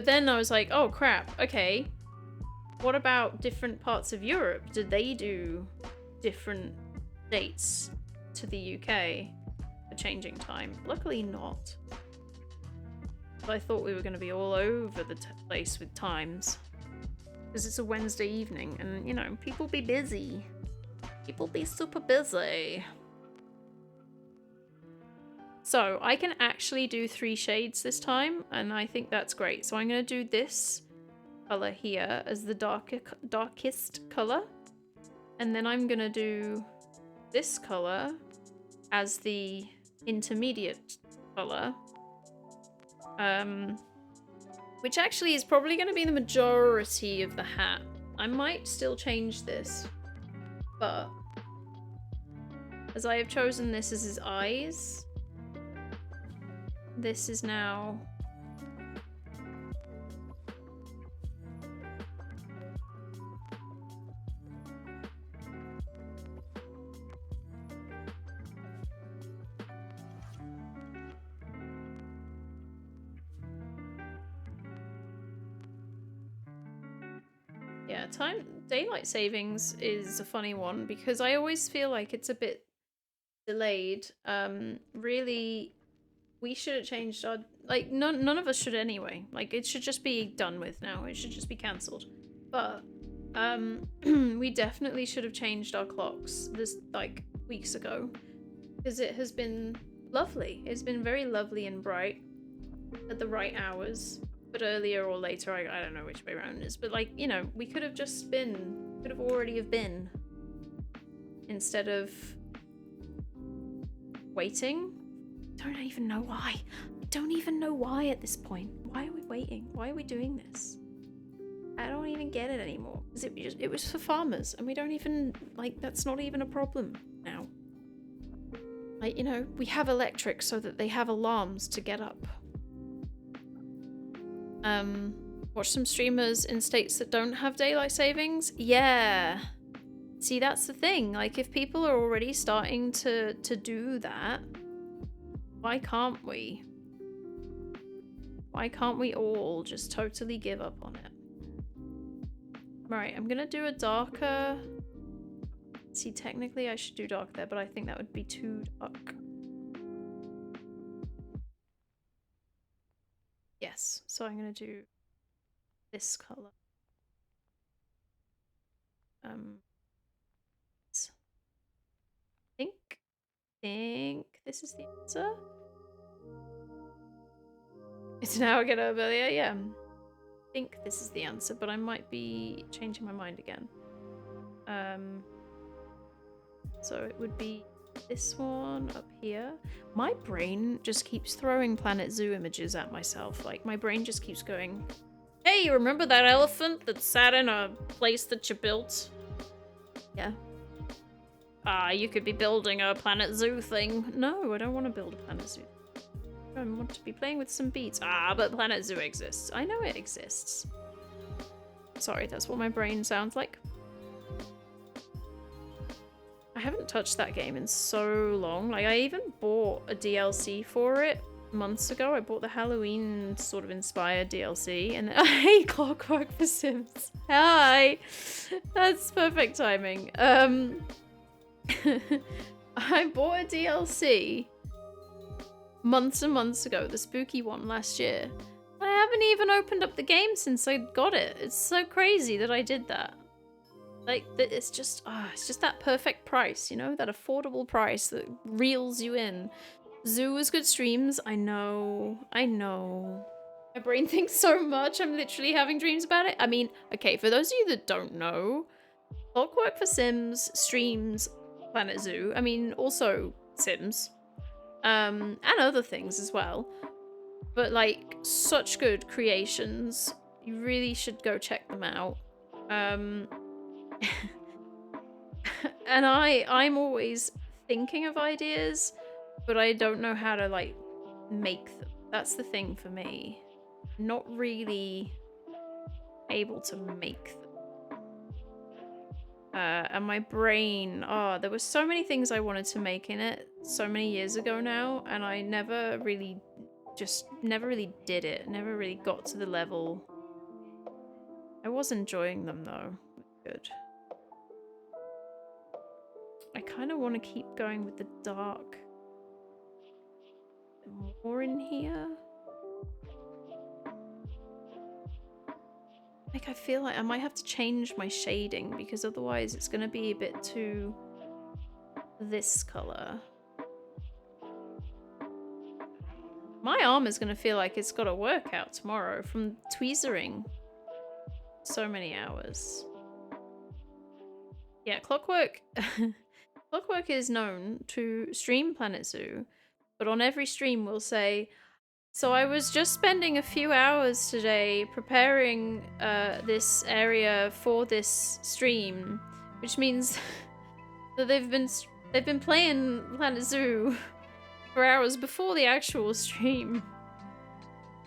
then I was like, oh crap, okay. What about different parts of Europe? Did they do different dates to the UK for changing time? Luckily not. But I thought we were going to be all over the place with times. Because it's a Wednesday evening and, you know, people be busy. People be super busy. So I can actually do 3 shades this time, and I think that's great. So I'm going to do this color here as the darkest color, and then I'm going to do this color as the intermediate color, which actually is probably going to be the majority of the hat. I might still change this, but as I have chosen this as his eyes, this is now daylight savings is a funny one, because I always feel like it's a bit delayed. Really, we should have changed our, like, none of us should anyway. Like, it should just be done with now. It should just be cancelled. But we definitely should have changed our clocks this, like, weeks ago, because it has been lovely. It's been very lovely and bright at the right hours. But earlier or later, I don't know which way around it is. But, like, you know, we could have just been, could have already have been, instead of waiting. Don't even know why. don't even know why at this point. Why are we waiting? Why are we doing this? I don't even get it anymore. Because it was for farmers, and we don't even, like, that's not even a problem now. Like, you know, we have electric so that they have alarms to get up. Watch some streamers in states that don't have daylight savings? Yeah. See, that's the thing. Like, if people are already starting to do that, why can't we? Why can't we all just totally give up on it? Right, I'm gonna do a darker... See, technically I should do dark there, but I think that would be too dark. Yes, so I'm gonna do this color. Think this is the answer. It's now again earlier, yeah. I think this is the answer, but I might be changing my mind again. So it would be this one up here. My brain just keeps throwing Planet Zoo images at myself. Like, my brain just keeps going, hey, you remember that elephant that sat in a place that you built? Yeah. You could be building a Planet Zoo thing. No, I don't want to build a Planet Zoo. I want to be playing with some beats. But Planet Zoo exists. I know it exists. Sorry, that's what my brain sounds like. I haven't touched that game in so long. Like, I even bought a DLC for it months ago. I bought the Halloween sort of inspired DLC, and I hate Clockwork for Sims. Hi! That's perfect timing. I bought a DLC months and months ago, the spooky one last year. I haven't even opened up the game since I got it. It's so crazy that I did that. Like, it's just that perfect price, you know? That affordable price that reels you in. Zoo was good streams. I know. My brain thinks so much. I'm literally having dreams about it. I mean, okay, for those of you that don't know, Clockwork for Sims streams Planet Zoo. I mean, also Sims. And other things as well. But, like, such good creations. You really should go check them out. And I'm always thinking of ideas, but I don't know how to, like, make them. That's the thing for me. Not really able to make them. And my brain, there were so many things I wanted to make in it so many years ago now, and I never really did it. Never really got to the level. I was enjoying them though. Good. I kind of want to keep going with the dark more in here. Like, I feel like I might have to change my shading because otherwise it's going to be a bit too this color. My arm is going to feel like it's got a workout tomorrow from tweezering so many hours. Yeah, Clockwork Clockwork is known to stream Planet Zoo, but on every stream will say, so I was just spending a few hours today preparing this area for this stream, which means that they've been playing Planet Zoo for hours before the actual stream.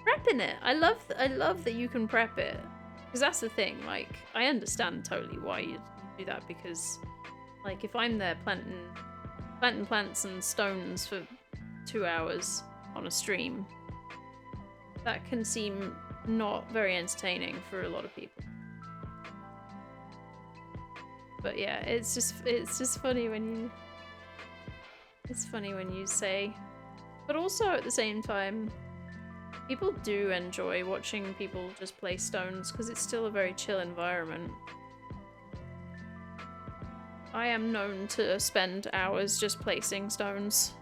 Prepping it. I love that you can prep it, because that's the thing. Like, I understand totally why you do that, because, like, if I'm there planting plants and stones for 2 hours on a stream, that can seem not very entertaining for a lot of people. But yeah, it's just funny when you say, but also at the same time, people do enjoy watching people just play stones because it's still a very chill environment. I am known to spend hours just placing stones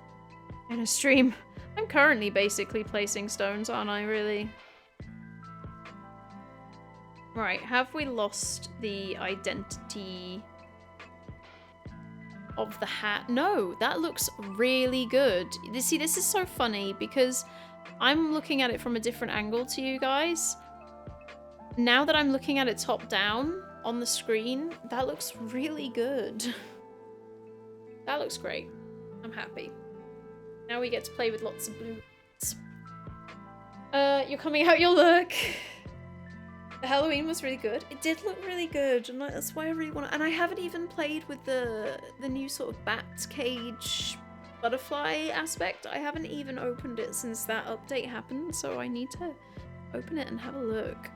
in a stream. I'm currently basically placing stones, aren't I, really? Right, have we lost the identity of the hat? No, that looks really good. You see, this is so funny because I'm looking at it from a different angle to you guys. Now that I'm looking at it top down on the screen, that looks really good. That looks great. I'm happy. Now we get to play with lots of blues. You're coming out your look. The Halloween was really good. It did look really good, and that's why I really want to. And I haven't even played with the new sort of bat cage butterfly aspect. I haven't even opened it since that update happened, so I need to open it and have a look.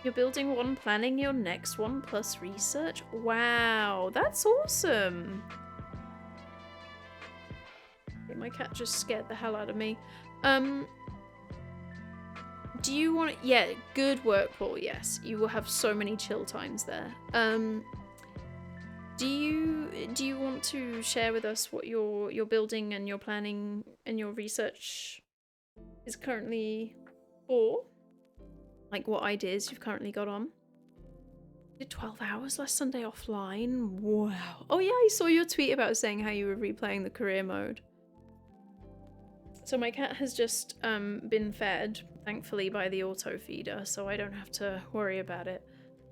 You're building one, planning your next one, plus research. Wow, that's awesome. Okay, my cat just scared the hell out of me. Do you want to... Yeah, good work, Paul. Yes, you will have so many chill times there. Do you want to share with us what your building and your planning and your research is currently for? Like what ideas you've currently got on? Did 12 hours last Sunday offline? Wow. Oh yeah, I saw your tweet about saying how you were replaying the career mode. So my cat has just been fed, thankfully, by the auto feeder, so I don't have to worry about it.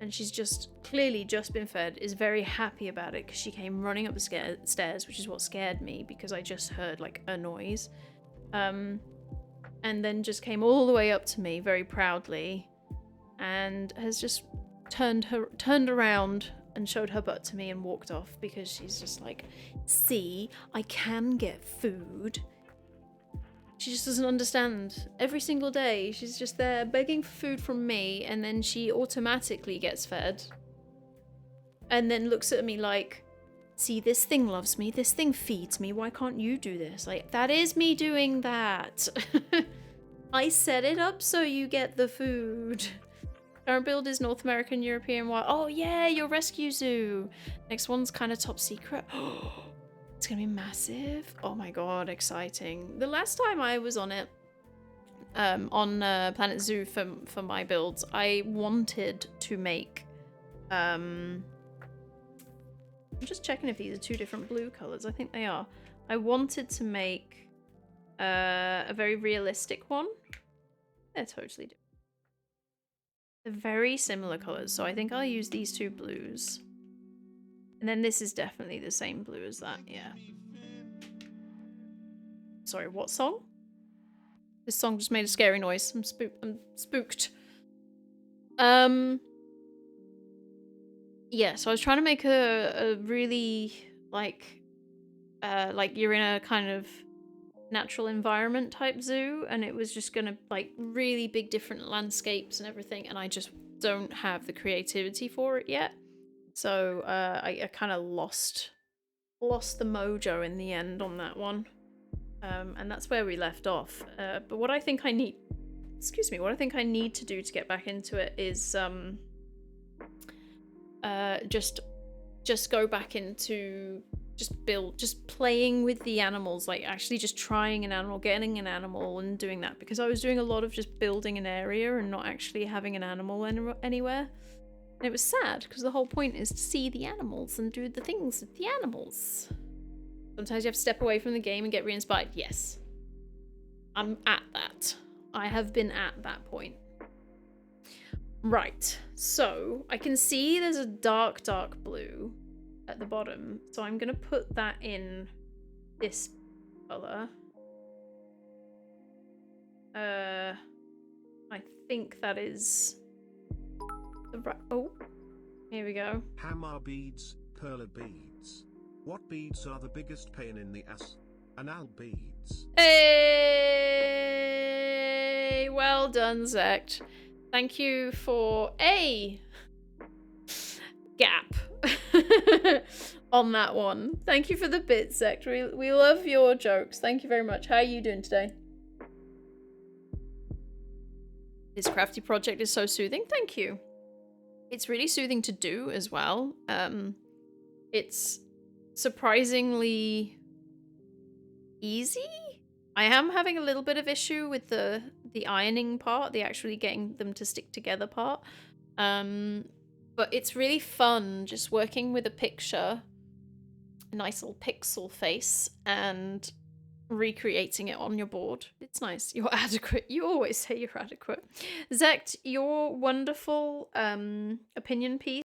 And she's just clearly just been fed, is very happy about it because she came running up the stairs, which is what scared me because I just heard like a noise. And then just came all the way up to me very proudly and has just turned around and showed her butt to me and walked off because she's just like, see, I can get food. She just doesn't understand. Every single day, she's just there begging for food from me, and then she automatically gets fed. And then looks at me like, see, this thing loves me, this thing feeds me, why can't you do this? Like, that is me doing that. I set it up so you get the food. Current build is North American, European, wild. Oh yeah, your rescue zoo. Next one's kind of top secret. It's gonna be massive. Oh my god, exciting. The last time I was on it, on Planet Zoo for my builds, I wanted to make, I'm just checking if these are two different blue colors. I think they are. I wanted to make a very realistic one. They're totally different. They're very similar colors, so I think I'll use these two blues. And then this is definitely the same blue as that, yeah. Sorry, what song? This song just made a scary noise. I'm spooked. Yeah, so I was trying to make a really, like you're in a kind of natural environment type zoo, and it was just gonna, like, really big different landscapes and everything, and I just don't have the creativity for it yet. So I kind of lost the mojo in the end on that one, and that's where we left off. But what I think I need, what I think I need to do to get back into it is just go back into just playing with the animals, like actually just trying an animal, getting an animal, and doing that, because I was doing a lot of just building an area and not actually having an animal anywhere. And it was sad, because the whole point is to see the animals and do the things with the animals. Sometimes you have to step away from the game and get re-inspired. Yes. I'm at that. I have been at that point. Right. So, I can see there's a dark blue at the bottom. So I'm going to put that in this color. I think that is... Oh, here we go. Hammer beads, perla beads. What beads are the biggest pain in the ass? Anal beads. Hey, well done, Zect. Thank you for a gap on that one. Thank you for the bit, Zect. We love your jokes. Thank you very much. How are you doing today? This crafty project is so soothing. Thank you. It's really soothing to do as well. It's surprisingly easy. I am having a little bit of issue with the ironing part, the actually getting them to stick together part. But it's really fun just working with a picture, a nice little pixel face, and recreating it on your board. It's nice. You're adequate. You always say you're adequate. Zect, your wonderful opinion piece.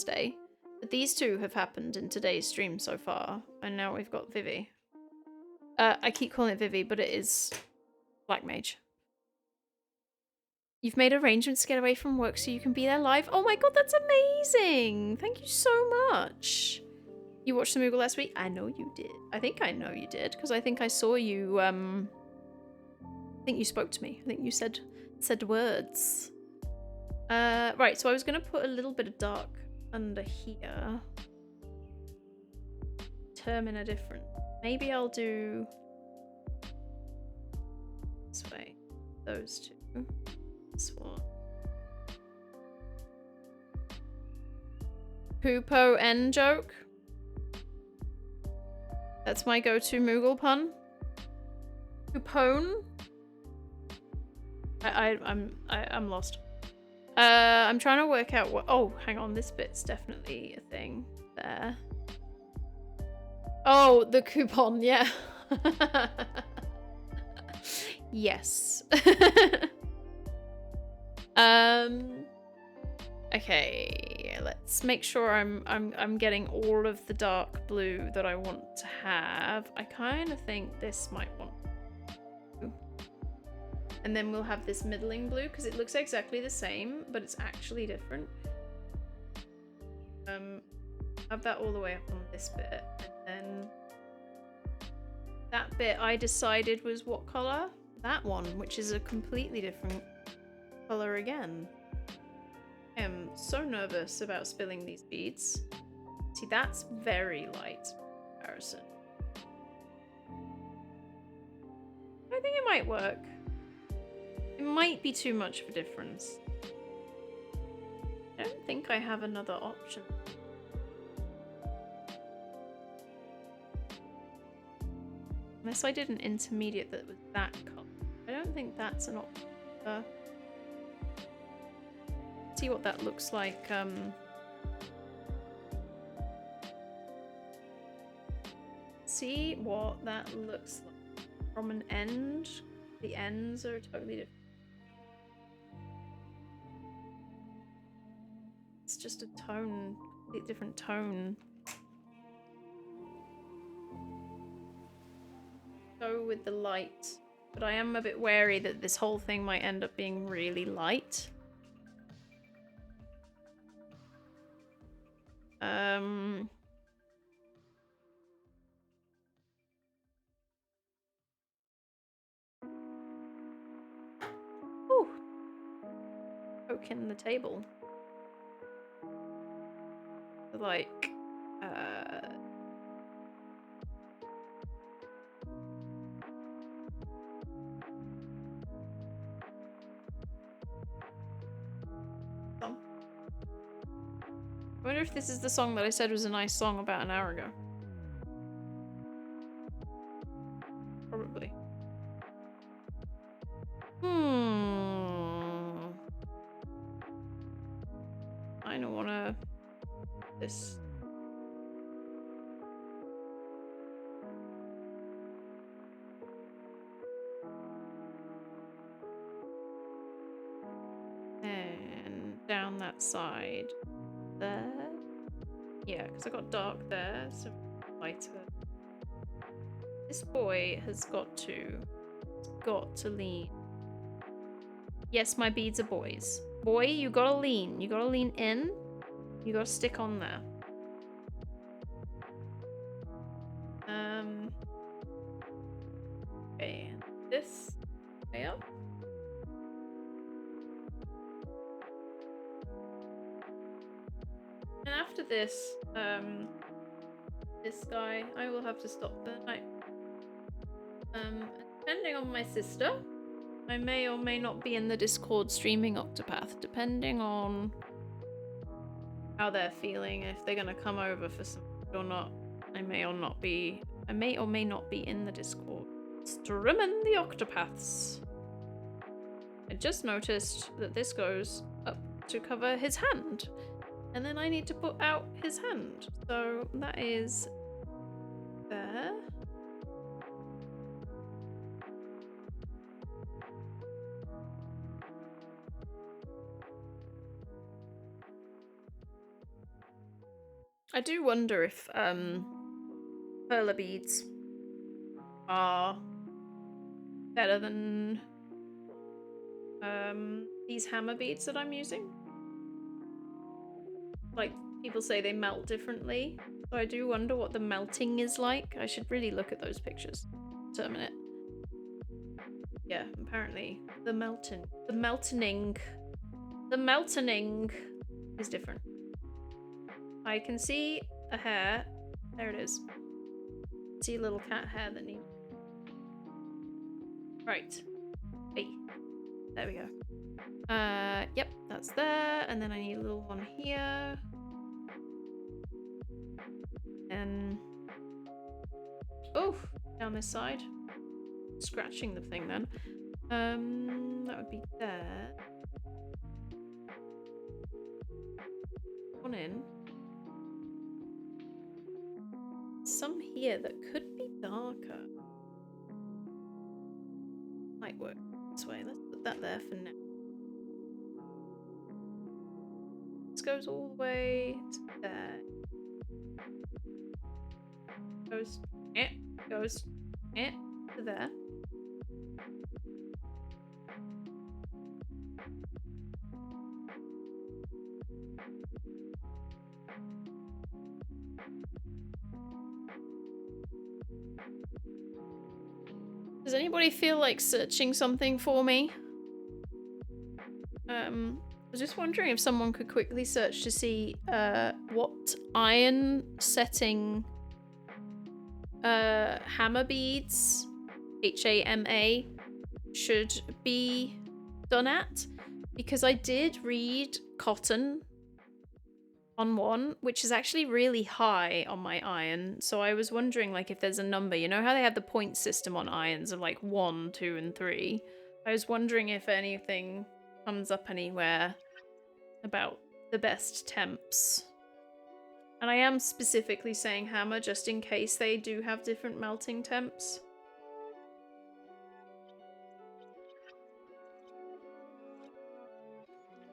Day. But these two have happened in today's stream so far, and now we've got Vivi. I keep calling it Vivi, but it is Black Mage. You've made arrangements to get away from work so you can be there live. Oh my god, that's amazing! Thank you so much. You watched the Moogle last week? I know you did. I think I know you did, because I think I saw you, I think you spoke to me. I think you said words. Right, so I was gonna put a little bit of dark under here. Determine a different. Maybe I'll do this way. Those two. This one. Poopo N joke. That's my go-to Moogle pun. Poopone. I'm lost. I'm trying to work out what. Oh, hang on. This bit's definitely a thing there. Oh, the coupon. Yeah. Yes. Okay. Let's make sure I'm getting all of the dark blue that I want to have. I kind of think this might want. And then we'll have this middling blue because it looks exactly the same, but it's actually different. Have that all the way up on this bit, and then that bit I decided was what color? That one, which is a completely different color again. I am so nervous about spilling these beads. See, that's very light in comparison. I think it might work. It might be too much of a difference. I don't think I have another option. Unless I did an intermediate that was that color. I don't think that's an option. See what that looks like. See what that looks like from an end. The ends are totally different. It's just a tone, a different tone. Go with the light, but I am a bit wary that this whole thing might end up being really light. Ooh. Poking the table. Like, song. I wonder if this is the song that I said was a nice song about an hour ago. Probably. I don't wanna... this. And down that side. There. Yeah, because I got dark there, so lighter. This boy has got to lean. Yes, my beads are boys. Boy, you gotta lean. You gotta lean in. You gotta stick on there. Okay, and this way up. And after this, this guy, I will have to stop the night. Depending on my sister, I may or may not be in the Discord streaming Octopath, depending on how they're feeling, if they're gonna come over for some or not. I may or may not be in the Discord streaming the Octopaths. I just noticed that this goes up to cover his hand, and then I need to put out his hand. So that is there. I do wonder if perla beads are better than these hammer beads that I'm using. Like, people say they melt differently, so I do wonder what the melting is like. I should really look at those pictures, determine it. Yeah, apparently the melting is different. I can see a hair. There it is. See a little cat hair that needs. Right. Hey. There we go. Yep, that's there. And then I need a little one here. And oh, down this side. Scratching the thing then. That would be there. One in. Some here that could be darker. Might work this way. Let's put that there for now. This goes all the way to there. Goes to there. Does anybody feel like searching something for me? I was just wondering if someone could quickly search to see what iron setting hammer beads, HAMA, should be done at. Because I did read cotton on one, which is actually really high on my iron. So I was wondering, like, if there's a number. You know how they have the point system on irons of like 1, 2, and 3? I was wondering if anything comes up anywhere about the best temps. And I am specifically saying hammer just in case they do have different melting temps.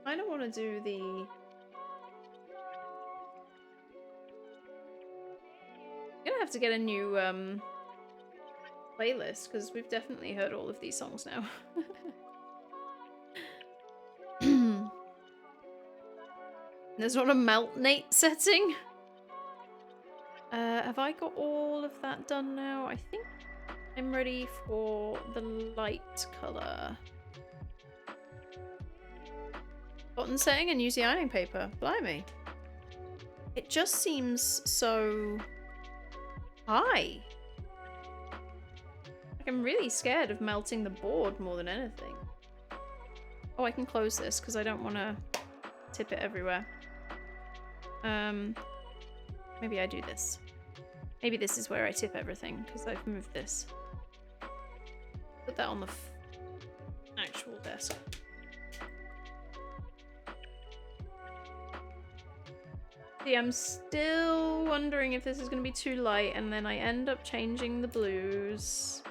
I don't want to do the... I'm gonna have to get a new playlist because we've definitely heard all of these songs now. There's not a melt Nate setting. have I got all of that done now? I think I'm ready for the light color. Cotton setting and use the ironing paper. Blimey. It just seems so high. Like I'm really scared of melting the board more than anything. Oh, I can close this because I don't want to tip it everywhere. Maybe I do this. Maybe this is where I tip everything because I've moved this. Put that on the actual desk. See, I'm still wondering if this is going to be too light and then I end up changing the blues.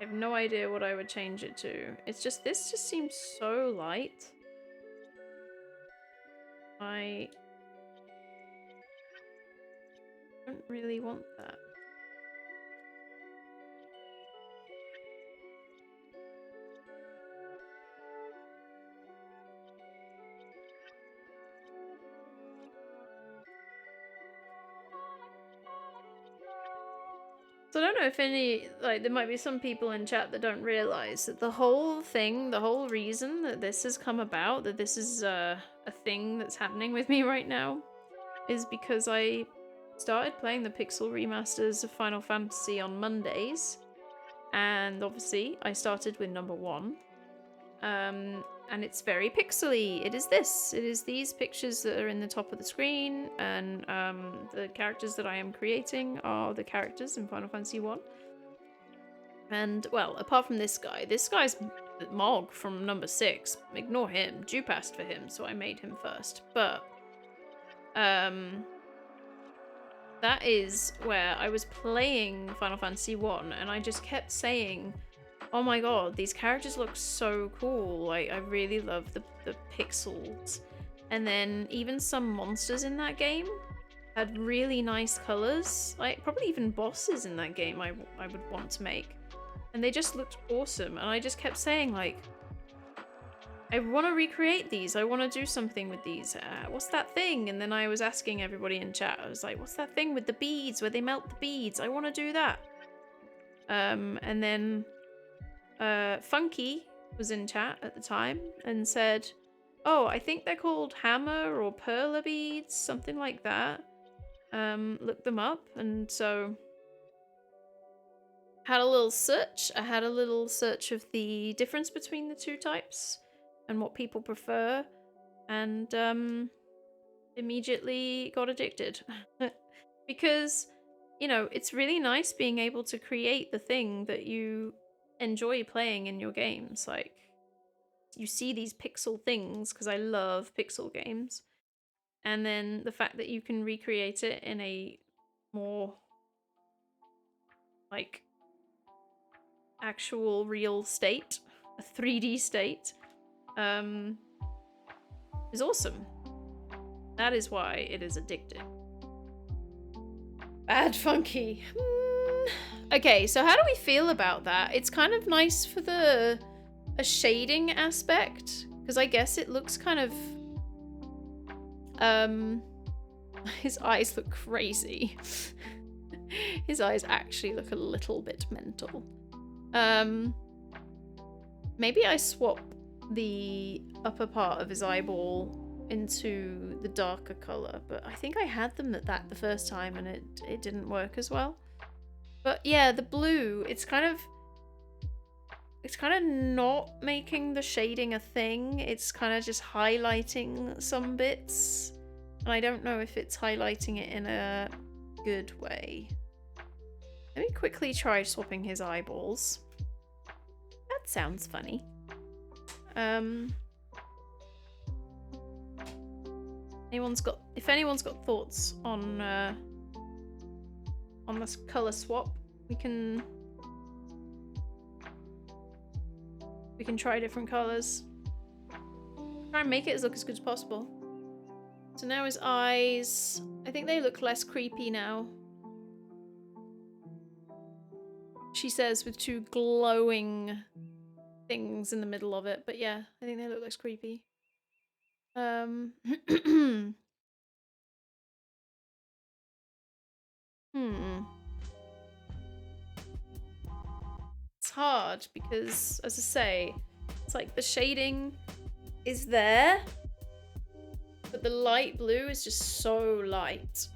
I have no idea what I would change it to. It's just, this just seems so light. I don't really want that. So I don't know if any, like, there might be some people in chat that don't realize that the whole thing, the whole reason that this has come about, that this is a thing that's happening with me right now, is because I started playing the Pixel remasters of Final Fantasy on Mondays, and obviously I started with number 1. And it's very pixely. It is this. It is these pictures that are in the top of the screen, and the characters that I am creating are the characters in Final Fantasy 1. And, well, apart from this guy's Mog from number 6. Ignore him. Dew passed for him, so I made him first. But, that is where I was playing Final Fantasy 1, and I just kept saying, oh my god, these characters look so cool. I really love the pixels. And then even some monsters in that game had really nice colors. Like, probably even bosses in that game I would want to make. And they just looked awesome. And I just kept saying, like, I want to recreate these. I want to do something with these. What's that thing? And then I was asking everybody in chat. I was like, what's that thing with the beads where they melt the beads? I want to do that. And then Funky was in chat at the time and said, oh, I think they're called hammer or perla beads, something like that. Look them up. And so had a little search. I had a little search of the difference between the two types and what people prefer, and immediately got addicted. Because, you know, it's really nice being able to create the thing that you enjoy playing in your games. Like, you see these pixel things, because I love pixel games, and then the fact that you can recreate it in a more, like, actual real state, a 3D state, is awesome. That is why it is addicting. Bad Funky. Okay, so how do we feel about that? It's kind of nice for a shading aspect, because I guess it looks kind of, his eyes look crazy. His eyes actually look a little bit mental. Maybe I swap the upper part of his eyeball into the darker color, but I think I had them at that the first time and it didn't work as well. But yeah, the blue, it's kind of not making the shading a thing. It's kind of just highlighting some bits, and I don't know if it's highlighting it in a good way. Let me quickly try swapping his eyeballs. That sounds funny. If anyone's got thoughts on this color swap, we can try different colors. Try and make it look as good as possible. So now his eyes, I think they look less creepy now. She says, with two glowing things in the middle of it, but yeah, I think they look less creepy. It's hard because, as I say, it's like the shading is there, but the light blue is just so light.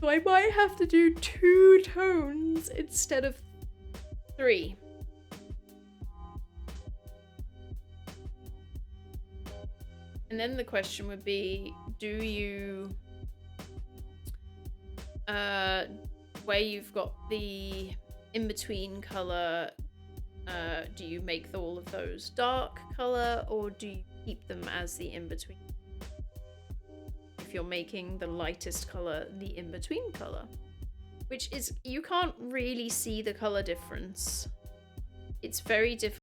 So I might have to do 2 tones instead of 3. And then the question would be, do you, where you've got the in-between color, do you make all of those dark color, or do you keep them as the in-between? If you're making the lightest color the in-between color, which is, you can't really see the color difference. It's very difficult